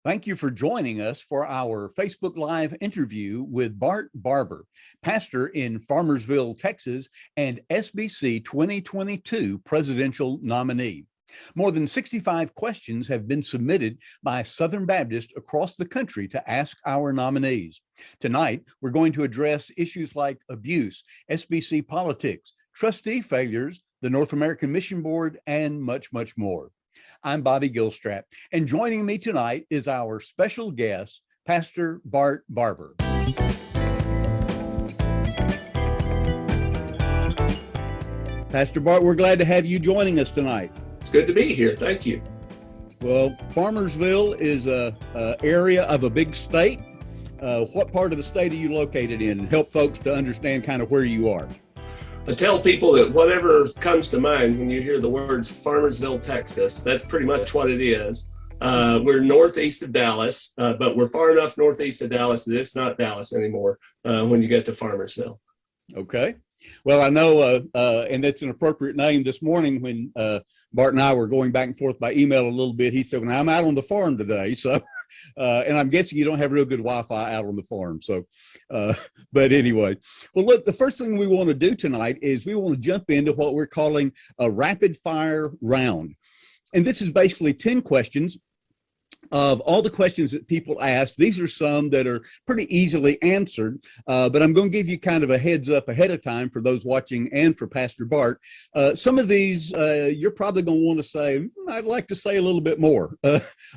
Thank you for joining us for our Facebook Live interview with Bart Barber, pastor in Farmersville, Texas, and SBC 2022 presidential nominee. More than 65 questions have been submitted by Southern Baptists across the country to ask our nominees. Tonight, we're going to address issues like abuse, SBC politics, trustee failures, the North American Mission Board, and much, much more. I'm Bobby Gilstrap, and joining me tonight is our special guest, Pastor Bart Barber. Pastor Bart, we're glad to have you joining us tonight. It's good to be here. Thank you. Well, Farmersville is a area of a big state. What part of the state are you located in? Help folks to understand kind of where you are. I tell people that whatever comes to mind when you hear the words Farmersville, Texas, that's pretty much what it is. We're northeast of Dallas, but we're far enough northeast of Dallas that it's not Dallas anymore when you get to Farmersville. Okay. Well, I know, and that's an appropriate name. This morning when Bart and I were going back and forth by email a little bit, he said, well, I'm out on the farm today. So, and I'm guessing you don't have real good Wi-Fi out on the farm. So, but anyway, well, look, the first thing we want to do tonight is we want to jump into what we're calling a rapid fire round. And this is basically 10 questions. Of all the questions that people ask, these are some that are pretty easily answered, but I'm going to give you kind of a heads up ahead of time for those watching and for Pastor Bart. Some of these you're probably going to want to say, I'd like to say a little bit more,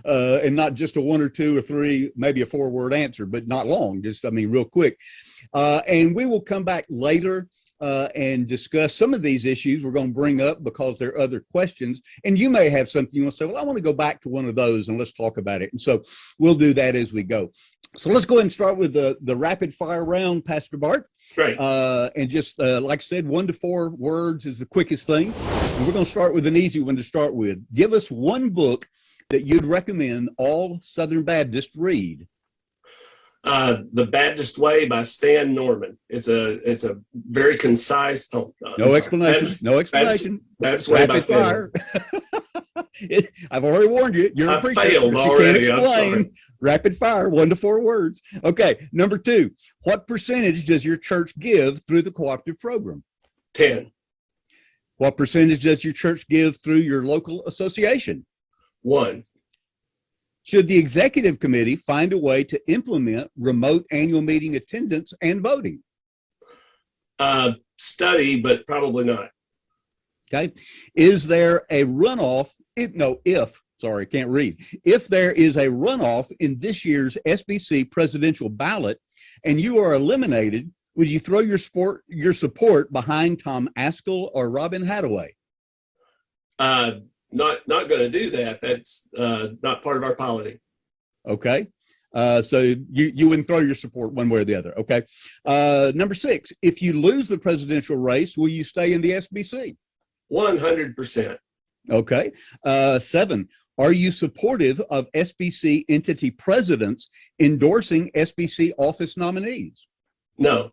and not just a 1 or 2 or 3, maybe a 4-word answer, but not long, just, I mean, real quick. And we will come back later and discuss some of these issues we're going to bring up because there are other questions. And you may have something you want to say, well, I want to go back to one of those and let's talk about it. And so we'll do that as we go. So let's go ahead and start with the rapid fire round, Pastor Bart. Great. And just like I said, 1 to 4 words is the quickest thing. And we're going to start with an easy one to start with. Give us one book that you'd recommend all Southern Baptists read. The Baptist Way by Stan Norman. It's a very concise. No explanation. Baptist Way by fire. I've already warned you. You're a preacher. Failed already. You can't explain. Rapid fire, 1 to 4 words. Okay. Number 2. What percentage does your church give through the cooperative program? 10. What percentage does your church give through your local association? 1. Should the executive committee find a way to implement remote annual meeting attendance and voting? Study, but probably not. Okay. Is there a runoff? If there is a runoff in this year's SBC presidential ballot and you are eliminated, would you throw your support behind Tom Askell or Robin Hathaway? Not going to do that. That's not part of our polity. Okay. So you wouldn't throw your support one way or the other. Okay. Number 6, if you lose the presidential race, will you stay in the SBC? 100%. Okay. 7, are you supportive of SBC entity presidents endorsing SBC office nominees? No.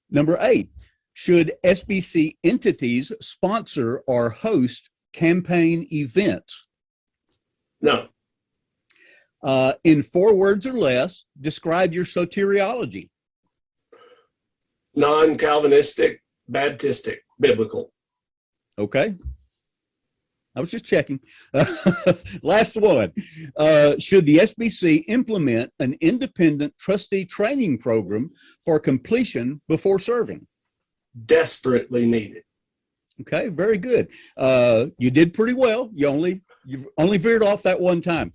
Number 8, should SBC entities sponsor or host campaign events? No. In 4 words or less, describe your soteriology. Non-Calvinistic, Baptistic, biblical. Okay. I was just checking. Last one. Should the SBC implement an independent trustee training program for completion before serving? Desperately needed. Okay, very good. You did pretty well. You've only veered off that one time.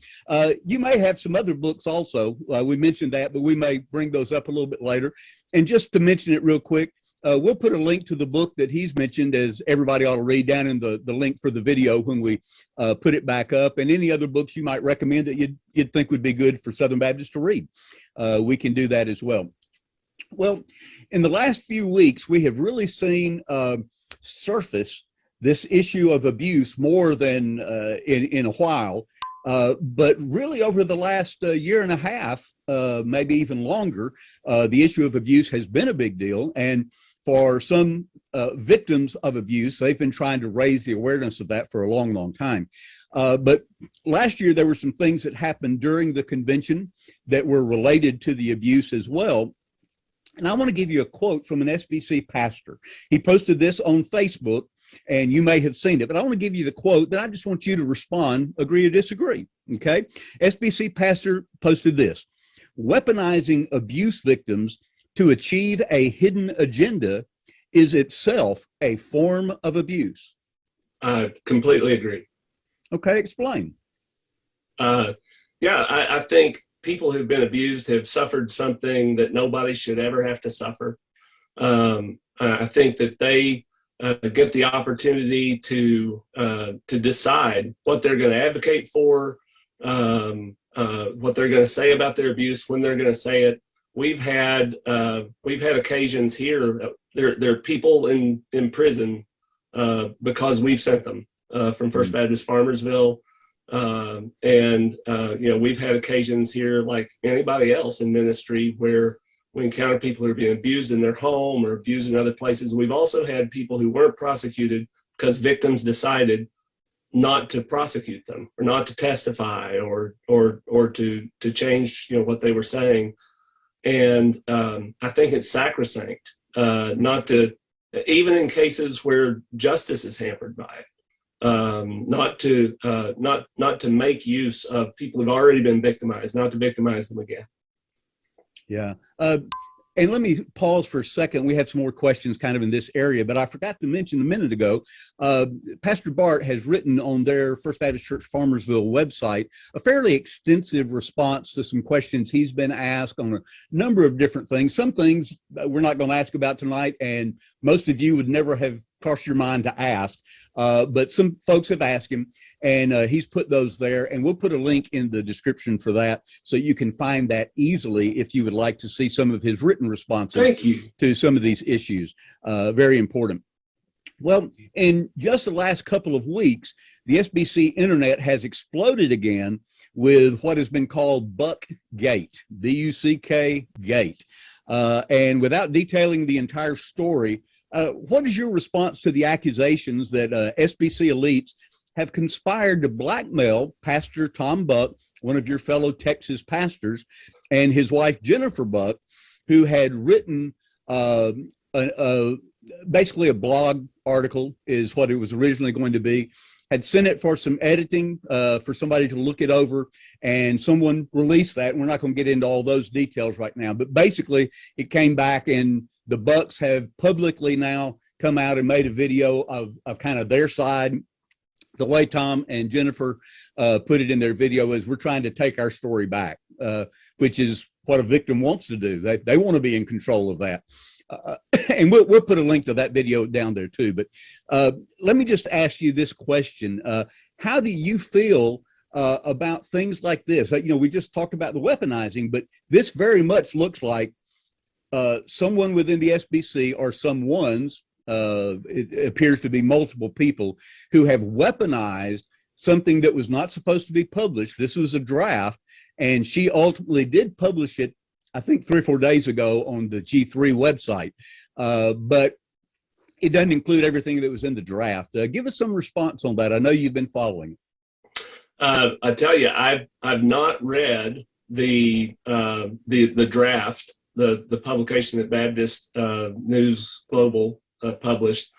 You may have some other books also. We mentioned that, but we may bring those up a little bit later. And just to mention it real quick, we'll put a link to the book that he's mentioned, as everybody ought to read, down in the link for the video when we put it back up. And any other books you might recommend that you'd think would be good for Southern Baptists to read. We can do that as well. Well, in the last few weeks, we have really seen surface this issue of abuse more than in a while, but really over the last year and a half, maybe even longer, the issue of abuse has been a big deal. And for some victims of abuse, they've been trying to raise the awareness of that for a long, long time. But last year, there were some things that happened during the convention that were related to the abuse as well. And I want to give you a quote from an SBC pastor. He posted this on Facebook, and you may have seen it, but I want to give you the quote, then I just want you to respond, agree or disagree, okay? SBC pastor posted this: weaponizing abuse victims to achieve a hidden agenda is itself a form of abuse. I completely agree. Okay, explain. Yeah, I think people who've been abused have suffered something that nobody should ever have to suffer. I think that they get the opportunity to decide what they're going to advocate for, what they're going to say about their abuse, when they're going to say it. We've had occasions here. There are people in prison because we've sent them from First Baptist Farmersville. We've had occasions here like anybody else in ministry where we encounter people who are being abused in their home or abused in other places. We've also had people who weren't prosecuted because victims decided not to prosecute them or not to testify or to change what they were saying. And I think it's sacrosanct not to, even in cases where justice is hampered by it. Not to make use of people who've already been victimized, not to victimize them again. Yeah. And let me pause for a second. We have some more questions kind of in this area, but I forgot to mention a minute ago, Pastor Bart has written on their First Baptist Church Farmersville website a fairly extensive response to some questions he's been asked on a number of different things. Some things we're not going to ask about tonight, and most of you would never have crossed your mind to ask, but some folks have asked him, and he's put those there, and we'll put a link in the description for that so you can find that easily if you would like to see some of his written responses to some of these issues. Very important. Well, in just the last couple of weeks, the SBC internet has exploded again with what has been called Buckgate, B-U-C-K gate. And without detailing the entire story, what is your response to the accusations that SBC elites have conspired to blackmail Pastor Tom Buck, one of your fellow Texas pastors, and his wife Jennifer Buck, who had written basically a blog article is what it was originally going to be, had sent it for some editing for somebody to look it over, and someone released that. We're not going to get into all those details right now, but basically it came back, and the Bucks have publicly now come out and made a video of kind of their side. The way Tom and Jennifer put it in their video is, we're trying to take our story back, which is what a victim wants to do. They want to be in control of that. And we'll put a link to that video down there too. But let me just ask you this question. How do you feel about things like this? We just talked about the weaponizing, but this very much looks like someone within the SBC or someone's, it appears to be multiple people who have weaponized something that was not supposed to be published. This was a draft, and she ultimately did publish it, I think 3 or 4 days ago on the G3 website, but it doesn't include everything that was in the draft. Give us some response on that. I know you've been following it. I tell you, I've not read the draft, the publication that Baptist News Global published,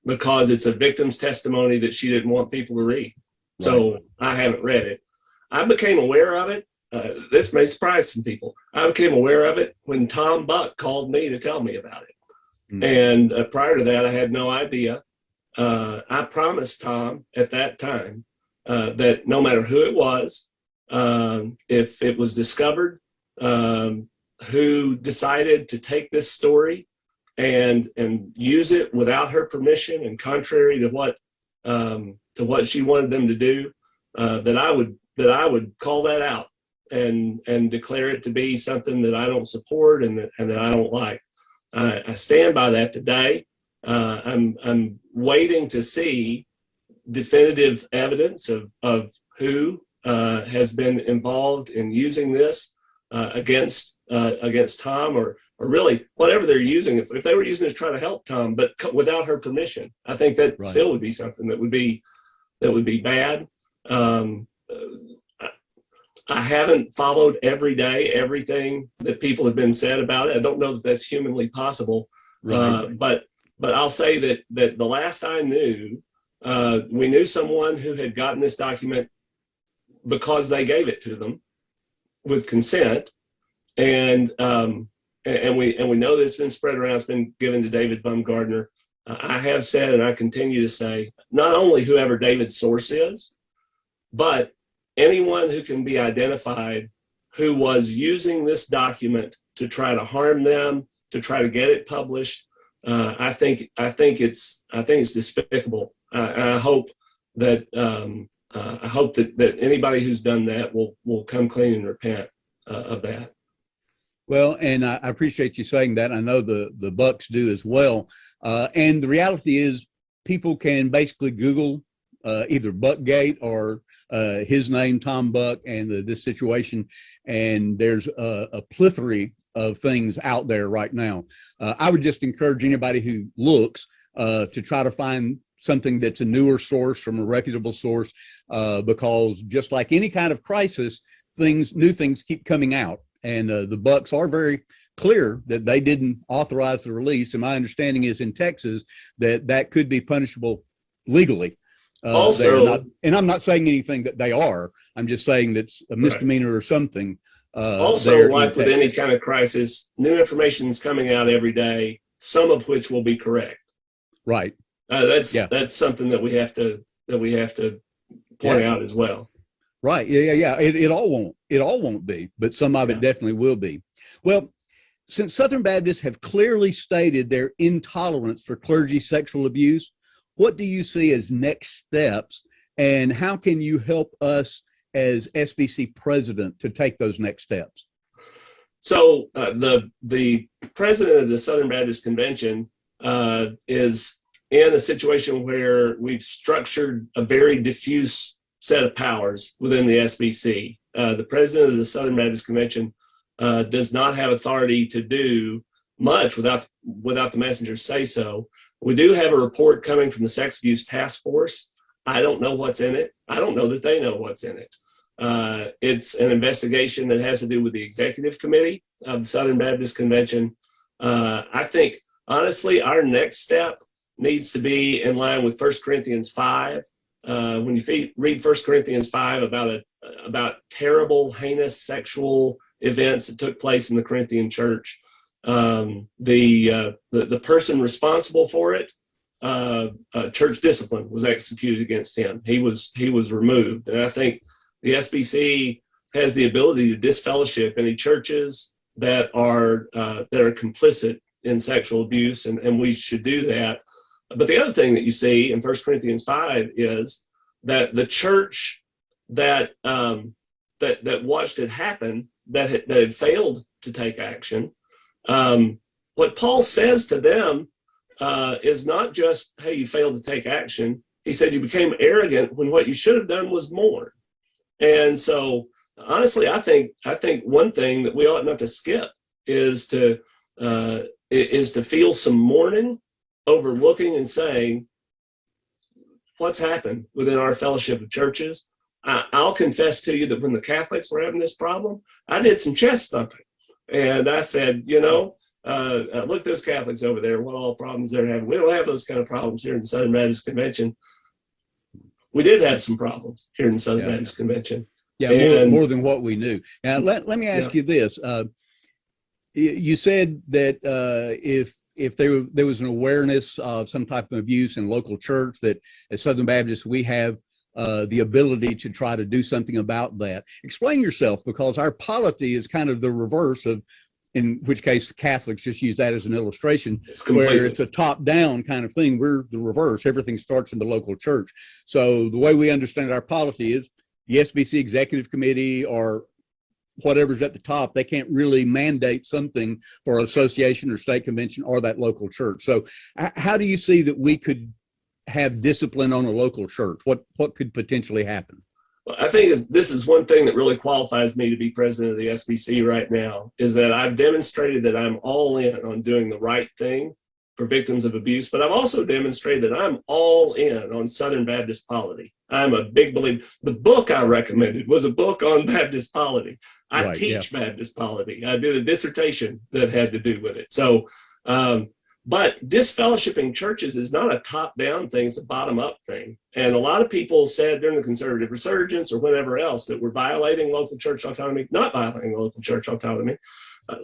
because it's a victim's testimony that she didn't want people to read. Right. So I haven't read it. I became aware of it. This may surprise some people. I became aware of it when Tom Buck called me to tell me about it. Mm-hmm. And prior to that, I had no idea. I promised Tom at that time that no matter who it was, if it was discovered, who decided to take this story and use it without her permission and contrary to what she wanted them to do, that I would call that out and declare it to be something that I don't support and that I don't like. I stand by that today. I'm waiting to see definitive evidence of who has been involved in using this against Tom, or really whatever they're using. If they were using it to try to help Tom, but without her permission, I think that still would be something that would be bad. Um, I haven't followed every day everything that people have been said about it. I don't know that that's humanly possible. Right. But I'll say that the last I knew, we knew someone who had gotten this document because they gave it to them with consent, and we know that it's been spread around. It's been given to David Baumgardner. I have said, and I continue to say, not only whoever David's source is, but anyone who can be identified who was using this document to try to harm them, to try to get it published. I think it's despicable. I hope that that anybody who's done that will come clean and repent of that. Well, and I appreciate you saying that. I know the Bucks do as well. And the reality is, people can basically Google either Buckgate or his name, Tom Buck, and this situation, and there's a plethora of things out there right now. I would just encourage anybody who looks to try to find something that's a newer source from a reputable source, because just like any kind of crisis, new things keep coming out. And the Bucks are very clear that they didn't authorize the release. And my understanding is in Texas that could be punishable legally. Also, and I'm not saying anything that they are. I'm just saying that's a misdemeanor or something. Also, like with any kind of crisis, new information is coming out every day, some of which will be correct. Right. That's something that we have to point out as well. Right. Yeah. It all won't be, but some of it definitely will be. Well, since Southern Baptists have clearly stated their intolerance for clergy sexual abuse, what do you see as next steps, and how can you help us as SBC president to take those next steps? So the president of the Southern Baptist Convention is in a situation where we've structured a very diffuse set of powers within the SBC. The president of the Southern Baptist Convention does not have authority to do much without the messenger's say so. We do have a report coming from the Sex Abuse Task Force. I don't know what's in it. I don't know that they know what's in it. It's an investigation that has to do with the executive committee of the Southern Baptist Convention. I think, honestly, our next step needs to be in line with 1 Corinthians 5. When you read 1 Corinthians 5 about terrible, heinous sexual events that took place in the Corinthian church, the person responsible for it, church discipline was executed against him. He was removed, and I think the SBC has the ability to disfellowship any churches that are complicit in sexual abuse, and we should do that. But the other thing that you see in 1 Corinthians 5 is that the church that watched it happen, that had failed to take action, what Paul says to them is not just, hey, you failed to take action. He said you became arrogant when what you should have done was mourn. And so, honestly, I think one thing that we ought not to skip is to feel some mourning over looking and saying, what's happened within our fellowship of churches? I'll confess to you that when the Catholics were having this problem, I did some chest thumping. And I said, look at those Catholics over there, what all problems they're having. We don't have those kind of problems here in the Southern Baptist Convention. We did have some problems here in the Southern Baptist Convention. Yeah, more than what we knew. Now, let me ask you this. You said that if there was an awareness of some type of abuse in local church, that as Southern Baptists, we have the ability to try to do something about that. Explain yourself, because our polity is kind of the reverse of, in which case Catholics just use that as an illustration, where it's a top-down kind of thing. We're the reverse. Everything starts in the local church. So the way we understand our polity is the SBC Executive Committee or whatever's at the top, they can't really mandate something for an association or state convention or that local church. So how do you see that we could have discipline on a local church? What could potentially happen? Well, I think this is one thing that really qualifies me to be president of the SBC right now, is that I've demonstrated that I'm all in on doing the right thing for victims of abuse, but I've also demonstrated that I'm all in on Southern Baptist polity. I'm a big believer. The book I recommended was a book on Baptist polity. I teach Baptist polity. I did a dissertation that had to do with it. So, but disfellowshipping churches is not a top-down thing, it's a bottom-up thing. And a lot of people said during the conservative resurgence or whenever else that we're violating local church autonomy, not violating local church autonomy.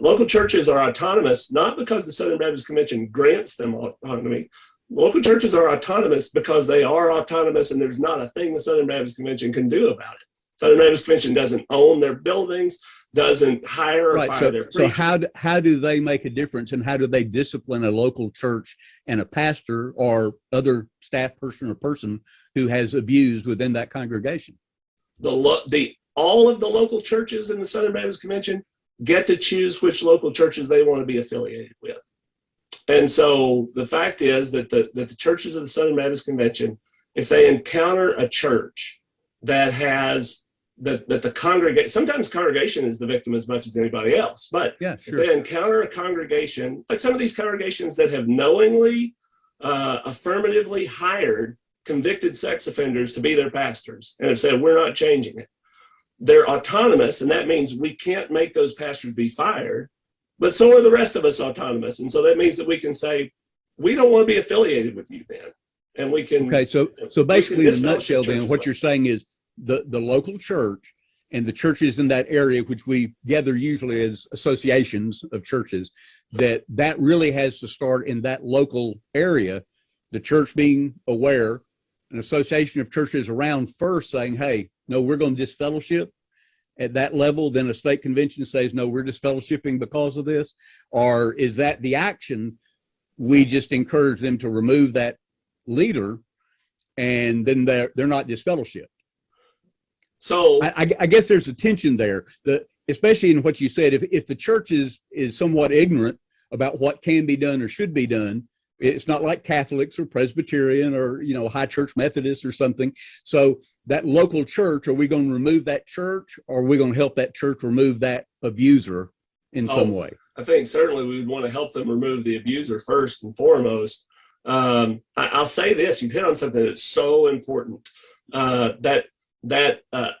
Local churches are autonomous, not because the Southern Baptist Convention grants them autonomy. Local churches are autonomous because they are autonomous, and there's not a thing the Southern Baptist Convention can do about it. Southern Baptist Convention doesn't own their buildings, doesn't hire or fire their preachers. So how do they make a difference, and how do they discipline a local church and a pastor or other staff person or person who has abused within that congregation? All of the local churches in the Southern Baptist Convention get to choose which local churches they want to be affiliated with. And so the fact is that the churches of the Southern Baptist Convention, if they encounter a church that has that the congregation, sometimes congregation is the victim as much as anybody else, but if they encounter a congregation, like some of these congregations that have knowingly, affirmatively hired convicted sex offenders to be their pastors and have said, we're not changing it. They're autonomous, and that means we can't make those pastors be fired, but so are the rest of us autonomous. And so that means that we can say, we don't want to be affiliated with you then. And we can. Okay, so basically in a nutshell then, what you're saying is the local church and the churches in that area, which we gather usually as associations of churches, that really has to start in that local area, the church being aware, an association of churches around first saying, hey, no, we're going to disfellowship at that level. Then a state convention says, no, we're disfellowshipping because of this. Or is that the action? We just encourage them to remove that leader, and then they're not disfellowshipped. So I guess there's a tension there, especially in what you said. If the church is somewhat ignorant about what can be done or should be done, it's not like Catholics or Presbyterian or, High Church Methodist or something. So that local church, are we going to remove that church, or are we going to help that church remove that abuser in some way? I think certainly we would want to help them remove the abuser first and foremost. I'll say this, you've hit on something that's so important, that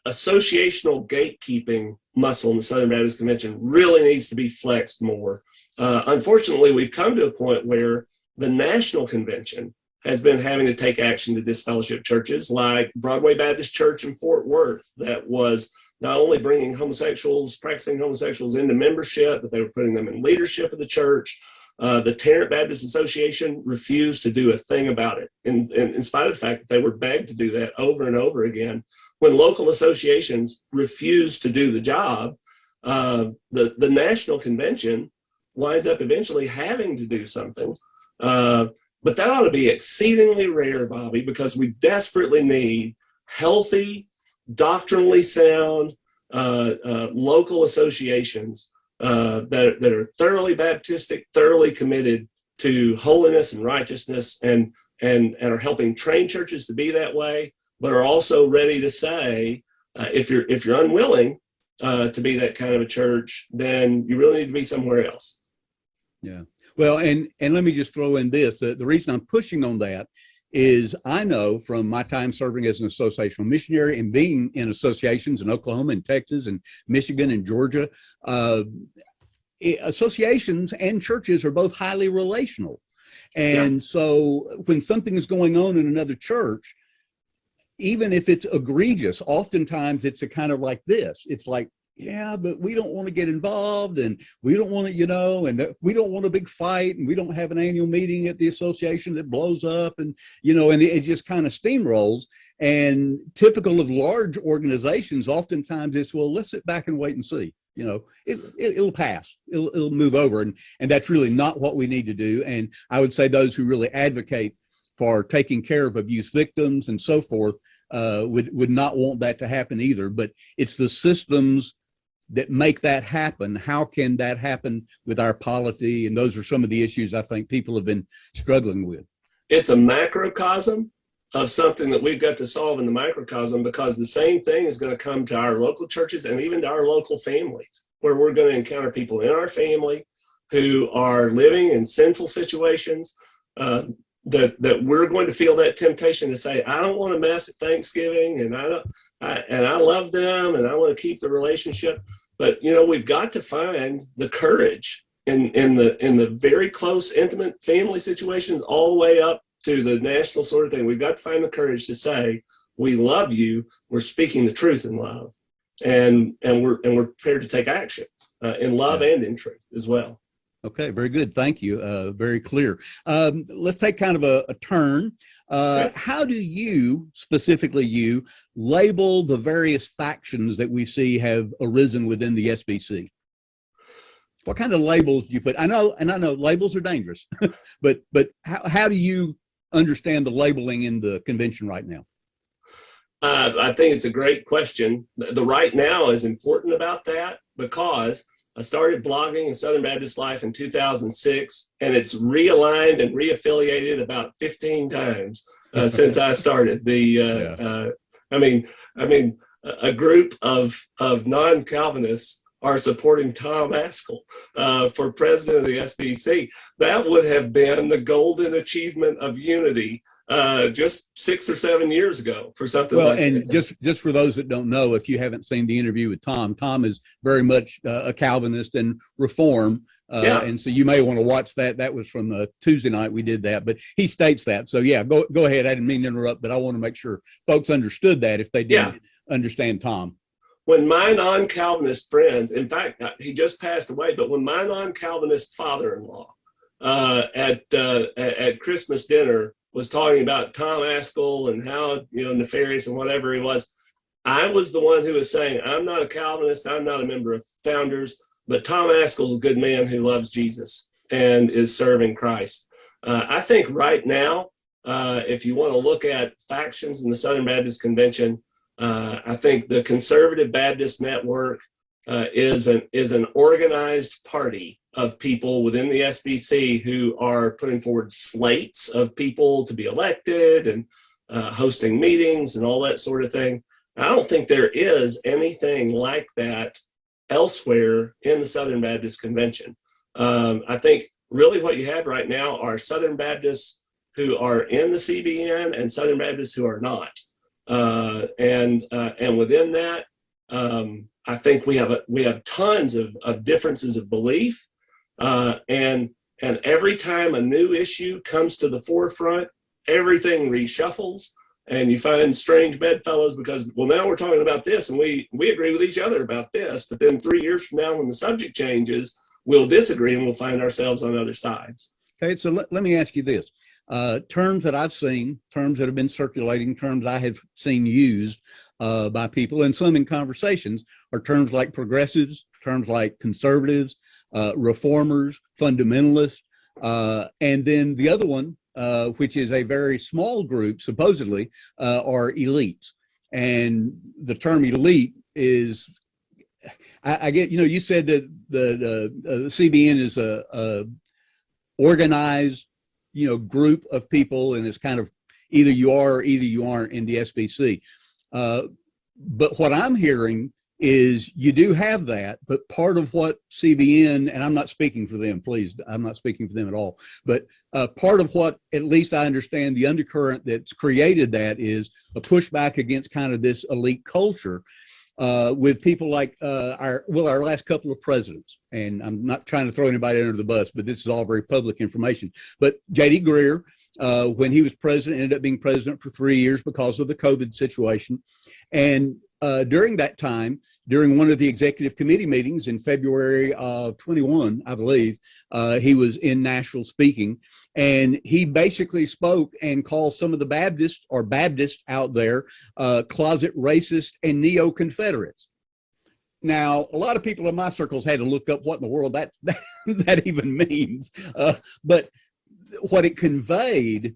associational gatekeeping muscle in the Southern Baptist Convention really needs to be flexed more. Unfortunately, we've come to a point where the national convention has been having to take action to disfellowship churches like Broadway Baptist Church in Fort Worth, that was not only bringing practicing homosexuals into membership, but they were putting them in leadership of the church. The Tarrant Baptist Association refused to do a thing about it, in spite of the fact that they were begged to do that over and over again. When local associations refuse to do the job, the national convention winds up eventually having to do something. But that ought to be exceedingly rare, Bobby, because we desperately need healthy, doctrinally sound local associations that are thoroughly Baptistic, thoroughly committed to holiness and righteousness, and are helping train churches to be that way, but are also ready to say, if you're unwilling to be that kind of a church, then you really need to be somewhere else. Yeah. Well, and let me just throw in this. The reason I'm pushing on that is I know from my time serving as an associational missionary and being in associations in Oklahoma and Texas and Michigan and Georgia, associations and churches are both highly relational. And so when something is going on in another church, even if it's egregious, oftentimes it's a kind of like this. It's like, yeah, but we don't want to get involved, and we don't want to, and we don't want a big fight, and we don't have an annual meeting at the association that blows up, and, and it just kind of steamrolls. And typical of large organizations, oftentimes it's, well, let's sit back and wait and see. It'll pass. It'll move over. And that's really not what we need to do. And I would say those who really advocate for taking care of abuse victims and so forth would not want that to happen either. But it's the systems that make that happen. How can that happen with our polity? And those are some of the issues I think people have been struggling with. It's a macrocosm of something that we've got to solve in the microcosm, because the same thing is going to come to our local churches and even to our local families, where we're going to encounter people in our family who are living in sinful situations, that we're going to feel that temptation to say, I don't want to mess at Thanksgiving, and I love them, and I want to keep the relationship. But we've got to find the courage in the very close, intimate family situations, all the way up to the national sort of thing. We've got to find the courage to say, we love you. We're speaking the truth in love, and we're prepared to take action in love and in truth as well. Okay, very good. Thank you. Very clear. Let's take kind of a turn. Okay. How do you, specifically you, label the various factions that we see have arisen within the SBC? What kind of labels do you put? I know labels are dangerous, but how do you understand the labeling in the convention right now? I think it's a great question. The right now is important about that, because I started blogging in Southern Baptist Life in 2006, and it's realigned and reaffiliated about 15 times since I started. A group of non-Calvinists are supporting Tom Askell for president of the SBC. That would have been the golden achievement of unity just 6 or 7 years ago for something like that. And just for those that don't know, if you haven't seen the interview with Tom is very much a Calvinist and Reform. And so you may want to watch that. That was from Tuesday night we did that, but he states that. So yeah, go ahead. I didn't mean to interrupt, but I want to make sure folks understood that if they didn't understand Tom. When my non-Calvinist friends, in fact, he just passed away, but when my non-Calvinist father-in-law at Christmas dinner was talking about Tom Askell and how nefarious and whatever he was, I was the one who was saying, I'm not a Calvinist, I'm not a member of Founders, but Tom Askell's a good man who loves Jesus and is serving Christ. I think right now, if you want to look at factions in the Southern Baptist Convention, I think the Conservative Baptist Network is an organized party of people within the SBC who are putting forward slates of people to be elected and hosting meetings and all that sort of thing. I don't think there is anything like that elsewhere in the Southern Baptist Convention. I think really what you have right now are Southern Baptists who are in the CBN and Southern Baptists who are not. And within that, I think we have tons of differences of belief, and every time a new issue comes to the forefront, everything reshuffles, and you find strange bedfellows because, well, now we're talking about this, and we agree with each other about this, but then 3 years from now, when the subject changes, we'll disagree and we'll find ourselves on other sides. Okay, so let me ask you this. Terms that I've seen, terms that have been circulating, terms I have seen used by people, and some in conversations, are terms like progressives, terms like conservatives, reformers, fundamentalists, and then the other one, which is a very small group, supposedly, are elites. And the term elite is, I get, you said that the CBN is a organized, group of people, and it's kind of either you are or either you aren't in the SBC. But what I'm hearing is you do have that, but part of what CBN, and I'm not speaking for them, please, I'm not speaking for them at all, but part of what, at least I understand, the undercurrent that's created that is a pushback against kind of this elite culture with people like our last couple of presidents. And I'm not trying to throw anybody under the bus, but this is all very public information. But J.D. Greer, when he was president, ended up being president for 3 years because of the COVID situation. And during that time, during one of the executive committee meetings in February of 21, I believe, he was in Nashville speaking, and he basically spoke and called some of the Baptists out there closet racist and neo-Confederates. Now, a lot of people in my circles had to look up what in the world that even means. But what it conveyed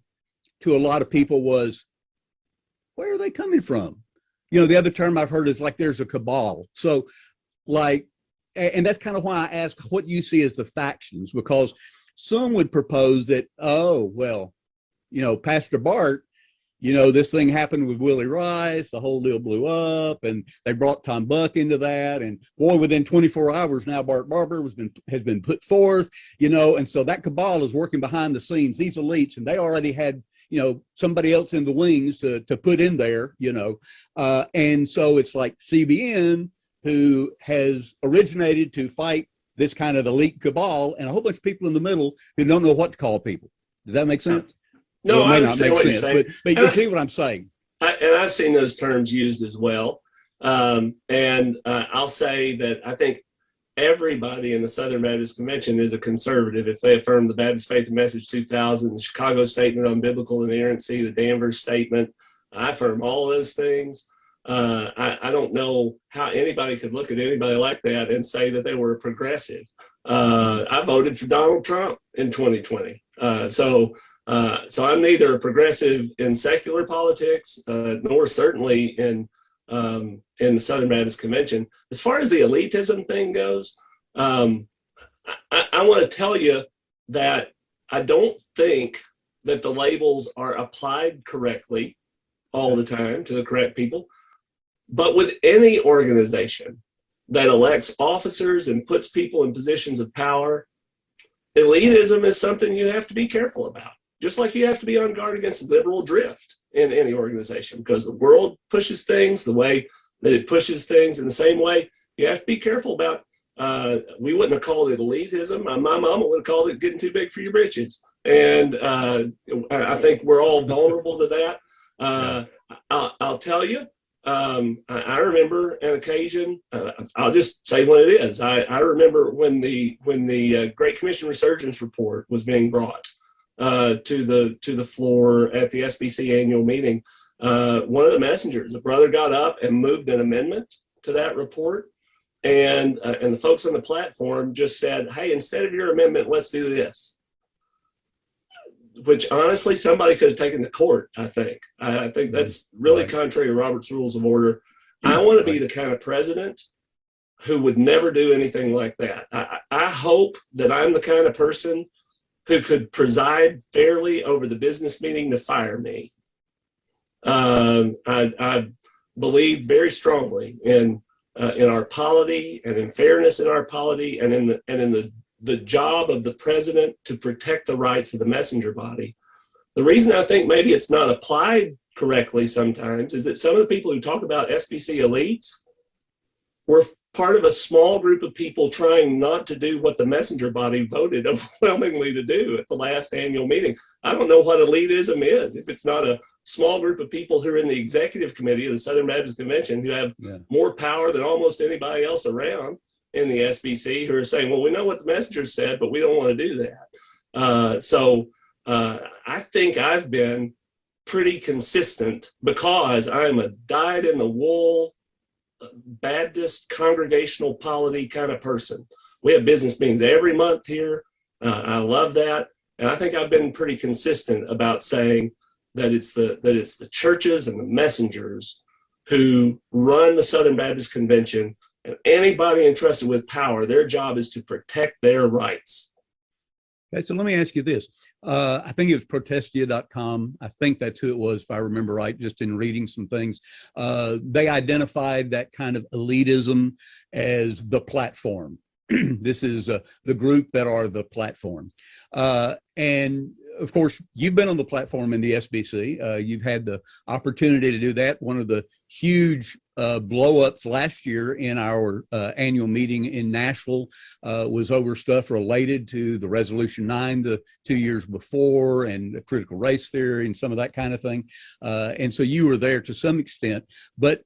to a lot of people was, where are they coming from? The other term I've heard is like there's a cabal. So like, and that's kind of why I ask what you see as the factions, because some would propose that, oh, well, Pastor Bart, this thing happened with Willie Rice, the whole deal blew up, and they brought Tom Buck into that. And boy, within 24 hours now, Bart Barber has been put forth, and so that cabal is working behind the scenes, these elites, and they already had, somebody else in the wings to put in there, and so it's like CBN, who has originated to fight this kind of elite cabal, and a whole bunch of people in the middle who don't know what to call people. Does that make sense? No, well, it may I not understand make what you're sense, saying. but you see what I'm saying. And I've seen those terms used as well. I'll say that I think everybody in the Southern Baptist Convention is a conservative if they affirm the Baptist Faith and Message 2000, the Chicago Statement on Biblical Inerrancy, the Danvers Statement. I affirm all those things. I don't know how anybody could look at anybody like that and say that they were a progressive. I voted for Donald Trump in 2020. So I'm neither a progressive in secular politics, nor certainly in the Southern Baptist Convention. As far as the elitism thing goes, I want to tell you that I don't think that the labels are applied correctly all the time to the correct people. But with any organization that elects officers and puts people in positions of power, elitism is something you have to be careful about. Just like you have to be on guard against liberal drift in any organization, because the world pushes things the way that it pushes things. In the same way, you have to be careful about, we wouldn't have called it elitism. My mama would have called it getting too big for your britches. And I think we're all vulnerable to that. I'll tell you, I remember an occasion, I'll just say what it is. I remember when the Great Commission Resurgence Report was being brought to the floor at the SBC annual meeting. One of the messengers, a brother, got up and moved an amendment to that report. And the folks on the platform just said, hey, instead of your amendment, let's do this. Which honestly, somebody could have taken to court, I think. I think that's really contrary to Robert's Rules of Order. I want to be the kind of president who would never do anything like that. I hope that I'm the kind of person who could preside fairly over the business meeting to fire me. I believe very strongly in our polity and in fairness in our polity and in the job of the president to protect the rights of the messenger body. The reason I think maybe it's not applied correctly sometimes is that some of the people who talk about SBC elites were part of a small group of people trying not to do what the messenger body voted overwhelmingly to do at the last annual meeting. I don't know what elitism is if it's not a small group of people who are in the executive committee of the Southern Baptist Convention who have more power than almost anybody else around in the SBC, who are saying, well, we know what the messenger said, but we don't want to do that. So I think I've been pretty consistent because I'm a dyed-in-the-wool Baptist congregational polity kind of person. We have business meetings every month here. I love that. And I think I've been pretty consistent about saying that it's the churches and the messengers who run the Southern Baptist Convention. And anybody entrusted with power, their job is to protect their rights. Okay, so let me ask you this. I think it was protestia.com. I think that's who it was, if I remember right, just in reading some things. They identified that kind of elitism as the platform. This is the group that are the platform. And of course, you've been on the platform in the SBC. You've had the opportunity to do that. One of the huge blow-ups last year in our annual meeting in Nashville was over stuff related to the Resolution 9 the 2 years before and the critical race theory and some of that kind of thing. And so you were there to some extent. But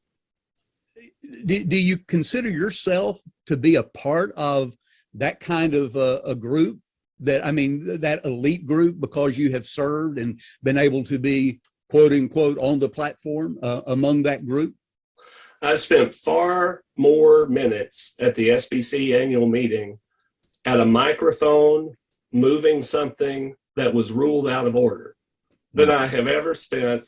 do you consider yourself to be a part of that kind of a group? That elite group, because you have served and been able to be, quote unquote, on the platform among that group? I spent far more minutes at the SBC annual meeting at a microphone moving something that was ruled out of order than I have ever spent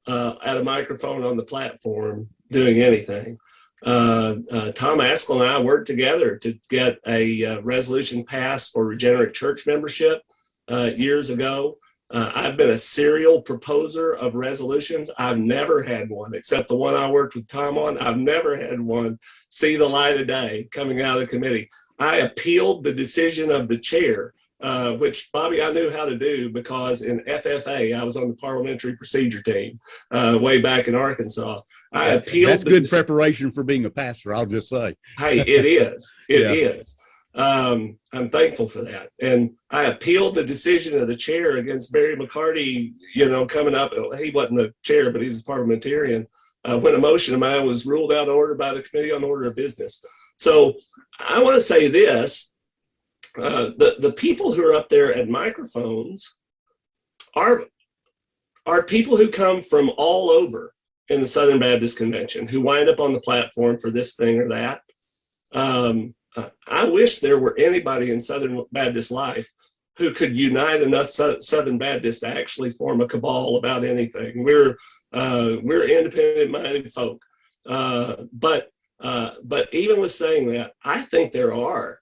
at a microphone on the platform doing anything. Tom Askell and I worked together to get a resolution passed for regenerate church membership years ago. I've been a serial proposer of resolutions. I've never had one, except the one I worked with Tom on. I've never had one see the light of day coming out of the committee. I appealed the decision of the chair, which, Bobby, I knew how to do because in FFA, I was on the parliamentary procedure team way back in Arkansas. I appealed. That's good preparation for being a pastor, I'll just say. Hey, it is. It is. I'm thankful for that. And I appealed the decision of the chair against Barry McCarty, coming up. He wasn't the chair, but he's a parliamentarian. When a motion of mine was ruled out of order by the Committee on Order of Business. So I want to say this. The people who are up there at microphones are people who come from all over in the Southern Baptist Convention, who wind up on the platform for this thing or that. I wish there were anybody in Southern Baptist life who could unite enough Southern Baptists to actually form a cabal about anything. We're independent-minded folk, but even with saying that, I think there are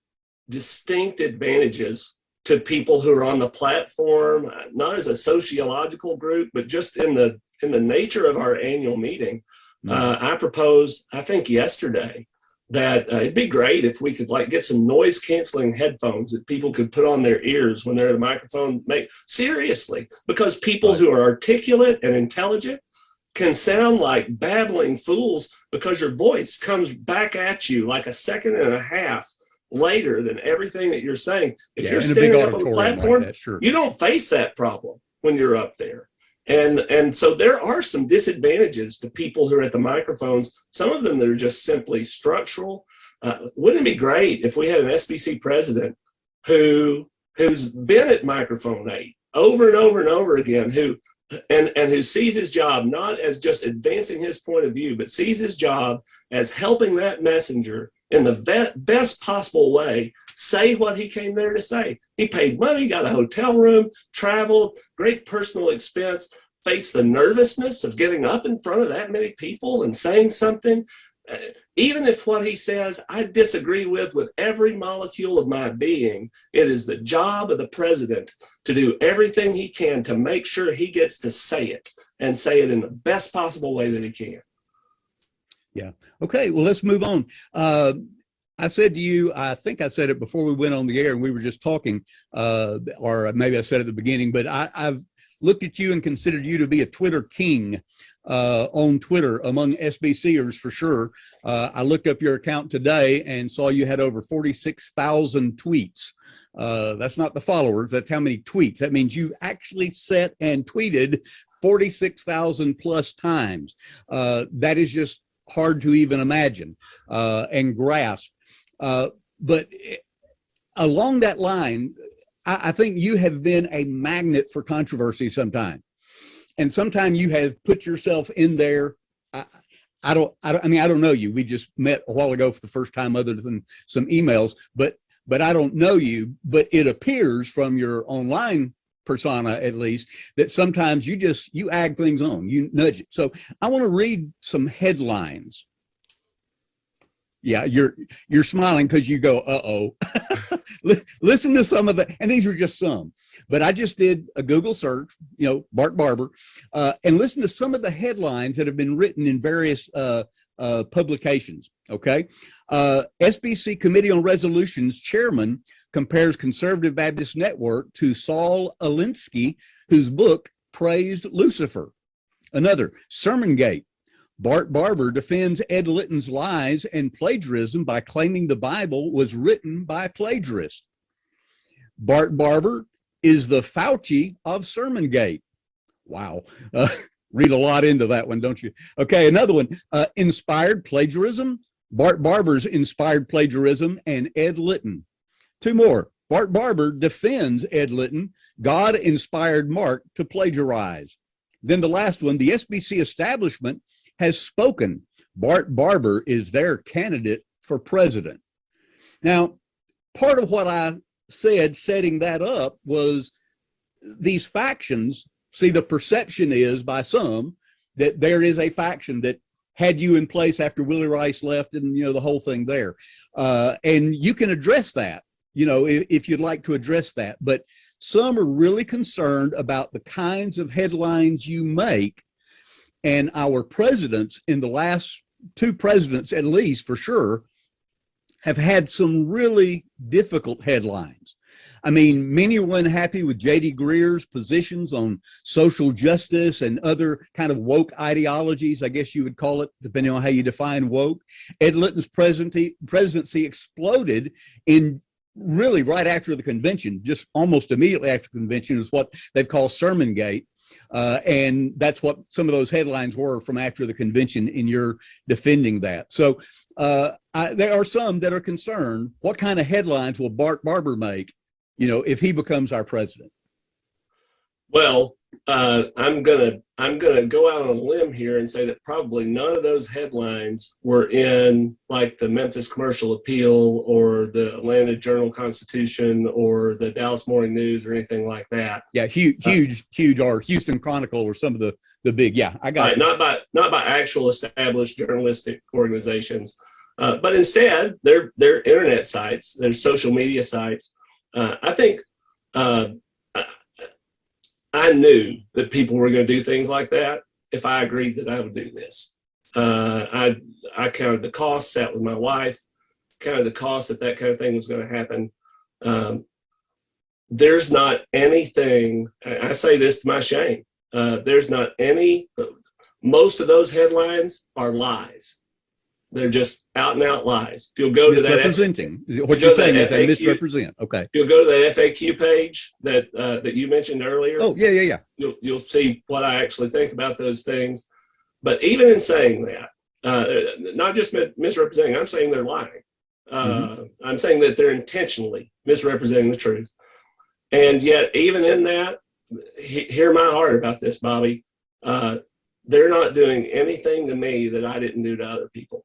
distinct advantages to people who are on the platform, not as a sociological group, but just in the nature of our annual meeting. I proposed, I think yesterday, that it'd be great if we could get some noise canceling headphones that people could put on their ears when they're at a microphone. Seriously, because people who are articulate and intelligent can sound like babbling fools because your voice comes back at you like a second and a half later than everything that you're saying. If you're standing up on the platform, like that, sure, you don't face that problem when you're up there. And so there are some disadvantages to people who are at the microphones, some of them that are just simply structural. Wouldn't it be great if we had an SBC president who's been at microphone 8 over and over and over again, who sees his job not as just advancing his point of view, but sees his job as helping that messenger in the best possible way say what he came there to say. He paid money, got a hotel room, traveled, great personal expense, faced the nervousness of getting up in front of that many people and saying something. Even if what he says I disagree with every molecule of my being, it is the job of the president to do everything he can to make sure he gets to say it and say it in the best possible way that he can. Yeah. Okay. Well, let's move on. I said to you, I think I said it before we went on the air and we were just talking, or maybe I said at the beginning, but I've looked at you and considered you to be a Twitter king on Twitter among SBCers for sure. I looked up your account today and saw you had over 46,000 tweets. That's not the followers, that's how many tweets. That means you actually set and tweeted 46,000 plus times. That is just hard to even imagine and grasp. But along that line, I think you have been a magnet for controversy sometime. And sometimes you have put yourself in there. I don't know you. We just met a while ago for the first time other than some emails, but I don't know you, but it appears from your online persona, at least, that sometimes you ag things on, you nudge it. So I want to read some headlines. Yeah, you're smiling because you go, uh-oh. Listen to some of the, and these are just some, but I just did a Google search, Bart Barber, and listen to some of the headlines that have been written in various publications, okay? SBC Committee on Resolutions chairman compares Conservative Baptist Network to Saul Alinsky, whose book praised Lucifer. Another, Sermongate. Bart Barber defends Ed Litton's lies and plagiarism by claiming the Bible was written by plagiarists. Bart Barber is the Fauci of Sermongate. Wow. Read a lot into that one, don't you? Okay, another one, inspired plagiarism. Bart Barber's inspired plagiarism and Ed Litton. Two more. Bart Barber defends Ed Litton. God inspired Mark to plagiarize. Then the last one, the SBC establishment has spoken. Bart Barber is their candidate for president. Now, part of what I said setting that up was these factions, see, the perception is by some that there is a faction that had you in place after Willie Rice left and, the whole thing there. And you can address that, if you'd like to address that. But some are really concerned about the kinds of headlines you make. And our presidents, in the last two presidents at least for sure, have had some really difficult headlines. I mean, many were unhappy with J.D. Greer's positions on social justice and other kind of woke ideologies, I guess you would call it, depending on how you define woke. Ed Litton's presidency exploded in really right after the convention, just almost immediately after the convention, is what they've called Sermongate. And that's what some of those headlines were from after the convention, in your defending that. So there are some that are concerned, what kind of headlines will Bart Barber make, if he becomes our president? Well, I'm gonna go out on a limb here and say that probably none of those headlines were in like the Memphis Commercial Appeal or the Atlanta Journal-Constitution or the Dallas Morning News or anything like that. Yeah, huge, or Houston Chronicle or some of the big. Yeah, I got it. Not by actual established journalistic organizations, but instead they're internet sites, they're social media sites. I think. I knew that people were going to do things like that if I agreed that I would do this. I counted the costs, sat with my wife, counted the cost that kind of thing was going to happen. There's not anything, I say this to my shame, there's not any, most of those headlines are lies. They're just out and out lies. If you'll go to that, misrepresenting. What you're saying is they misrepresent. Okay. If you'll go to that FAQ page that you mentioned earlier. Oh, yeah. You'll see what I actually think about those things. But even in saying that, not just misrepresenting, I'm saying they're lying. I'm saying that they're intentionally misrepresenting the truth. And yet, even in that, hear my heart about this, Bobby. They're not doing anything to me that I didn't do to other people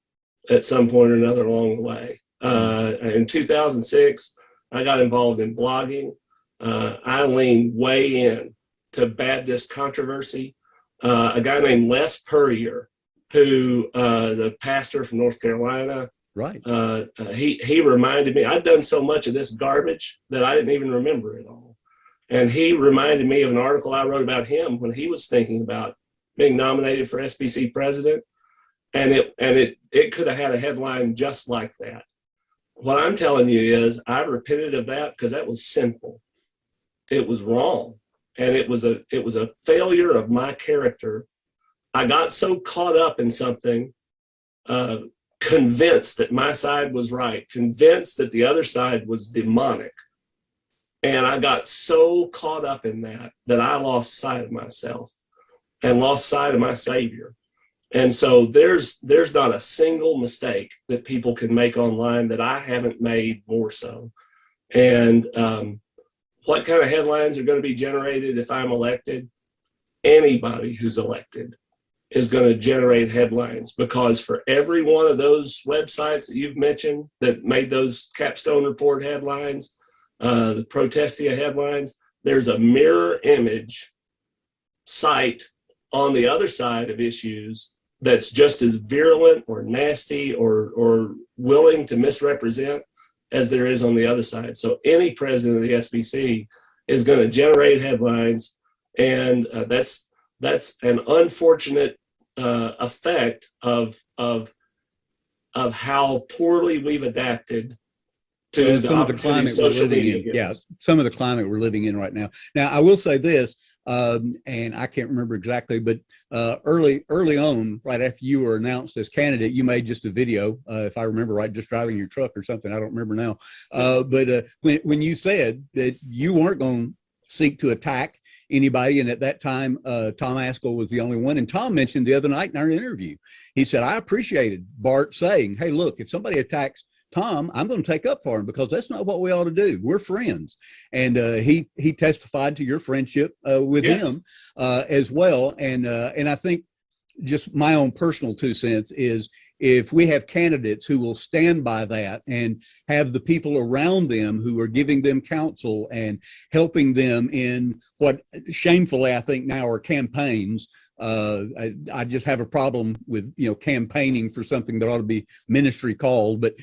at some point or another along the way. In 2006, I got involved in blogging. I leaned way in to Baptist controversy. A guy named Les Purrier, who the pastor from North Carolina, right? He reminded me, I'd done so much of this garbage that I didn't even remember it all. And he reminded me of an article I wrote about him when he was thinking about being nominated for SBC President. And it could have had a headline just like that. What I'm telling you is I repented of that because that was sinful. It was wrong. And it was a failure of my character. I got so caught up in something, convinced that my side was right, convinced that the other side was demonic. And I got so caught up in that I lost sight of myself and lost sight of my Savior. And so there's not a single mistake that people can make online that I haven't made more so. And what kind of headlines are going to be generated if I'm elected? Anybody who's elected is going to generate headlines, because for every one of those websites that you've mentioned that made those capstone report headlines, the Protestia headlines, there's a mirror image site on the other side of issues that's just as virulent or nasty or willing to misrepresent as there is on the other side. So any president of the SBC is going to generate headlines, and that's an unfortunate effect of how poorly we've adapted to some of the climate we're living in. Yeah, some of the climate we're living in right now. Now, I will say this, and I can't remember exactly, but early on, right after you were announced as candidate, you made just a video, if I remember right, just driving your truck or something. I don't remember now. But when you said that you weren't going to seek to attack anybody, and at that time, Tom Askell was the only one. And Tom mentioned the other night in our interview, he said, I appreciated Bart saying, hey, look, if somebody attacks Tom, I'm going to take up for him, because that's not what we ought to do. We're friends. And he testified to your friendship with him as well. And I think just my own personal 2 cents is, if we have candidates who will stand by that and have the people around them who are giving them counsel and helping them in what shamefully I think now are campaigns, I just have a problem with, campaigning for something that ought to be ministry called, but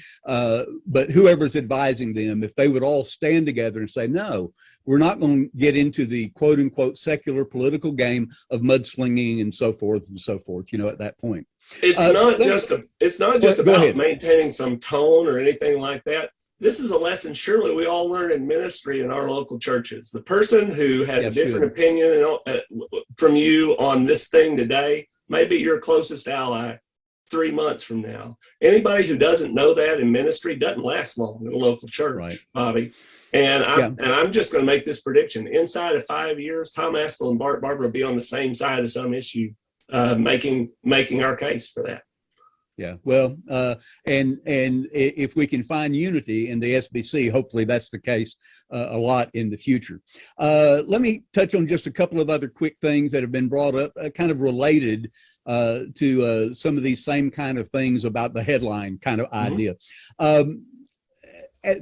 whoever's advising them, if they would all stand together and say, no, we're not going to get into the quote unquote secular political game of mudslinging and so forth, at that point. It's not just about maintaining some tone or anything like that. This is a lesson surely we all learn in ministry in our local churches. The person who has a different opinion from you on this thing today may be your closest ally 3 months from now. Anybody who doesn't know that in ministry doesn't last long in a local church, right, Bobby. And I'm just going to make this prediction. Inside of 5 years, Tom Askell and Bart Barber will be on the same side of some issue, making our case for that. Yeah, well, and if we can find unity in the SBC, hopefully that's the case a lot in the future. Let me touch on just a couple of other quick things that have been brought up, kind of related to some of these same kind of things about the headline kind of idea.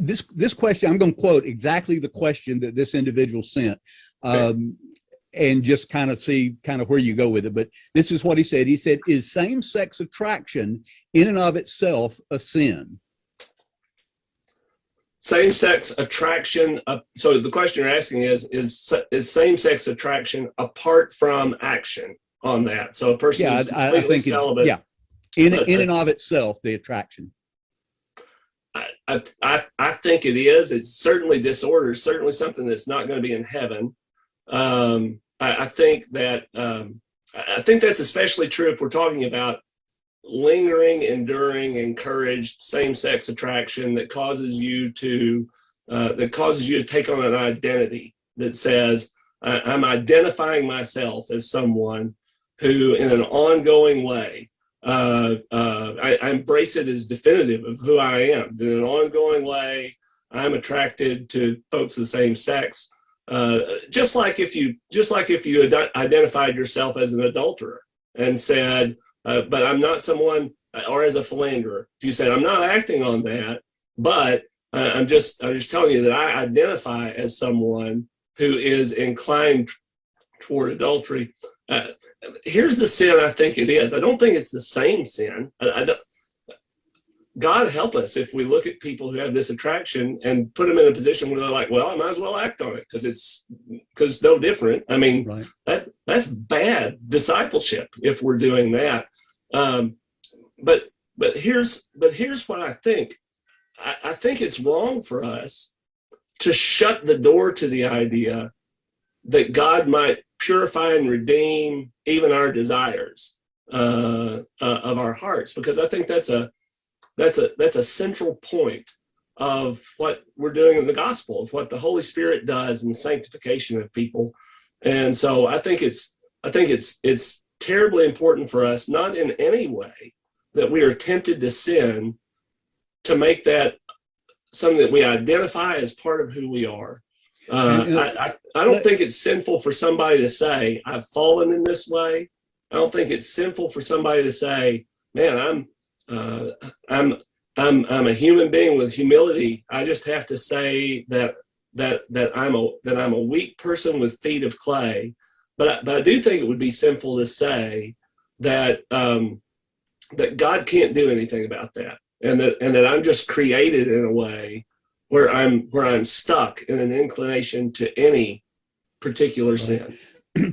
This question, I'm going to quote exactly the question that this individual sent. And just kind of see where you go with it. But this is what he said. He said, is same-sex attraction in and of itself a sin? Same-sex attraction. So the question you're asking is same-sex attraction apart from action on that? So a person is completely celibate. In and of itself, the attraction. I think it is. It's certainly disorder. Certainly something that's not going to be in heaven. I think that's especially true if we're talking about lingering, enduring, encouraged same-sex attraction that causes you to take on an identity that says, I'm identifying myself as someone who, in an ongoing way, I embrace it as definitive of who I am. In an ongoing way, I'm attracted to folks of the same sex. Just like if you identified yourself as an adulterer and said, but I'm not someone, or as a philanderer, if you said, I'm not acting on that, but I'm just telling you that I identify as someone who is inclined toward adultery. Here's the sin I think it is. I don't think it's the same sin. God help us if we look at people who have this attraction and put them in a position where they're like, well, I might as well act on it because it's no different. I mean, right. That's bad discipleship if we're doing that. But here's what I think. I think it's wrong for us to shut the door to the idea that God might purify and redeem even our desires of our hearts, because I think that's a central point of what we're doing in the gospel, of what the Holy Spirit does in the sanctification of people. And so I think it's terribly important for us, not in any way that we are tempted to sin, to make that something that we identify as part of who we are. I don't think it's sinful for somebody to say, I've fallen in this way. I don't think it's sinful for somebody to say, man, I'm a human being with humility. I just have to say that I'm a weak person with feet of clay. But I do think it would be sinful to say that that God can't do anything about that, and that I'm just created in a way where I'm stuck in an inclination to any particular sin.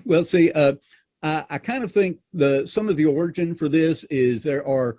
Well, see, I kind of think some of the origin for this is there are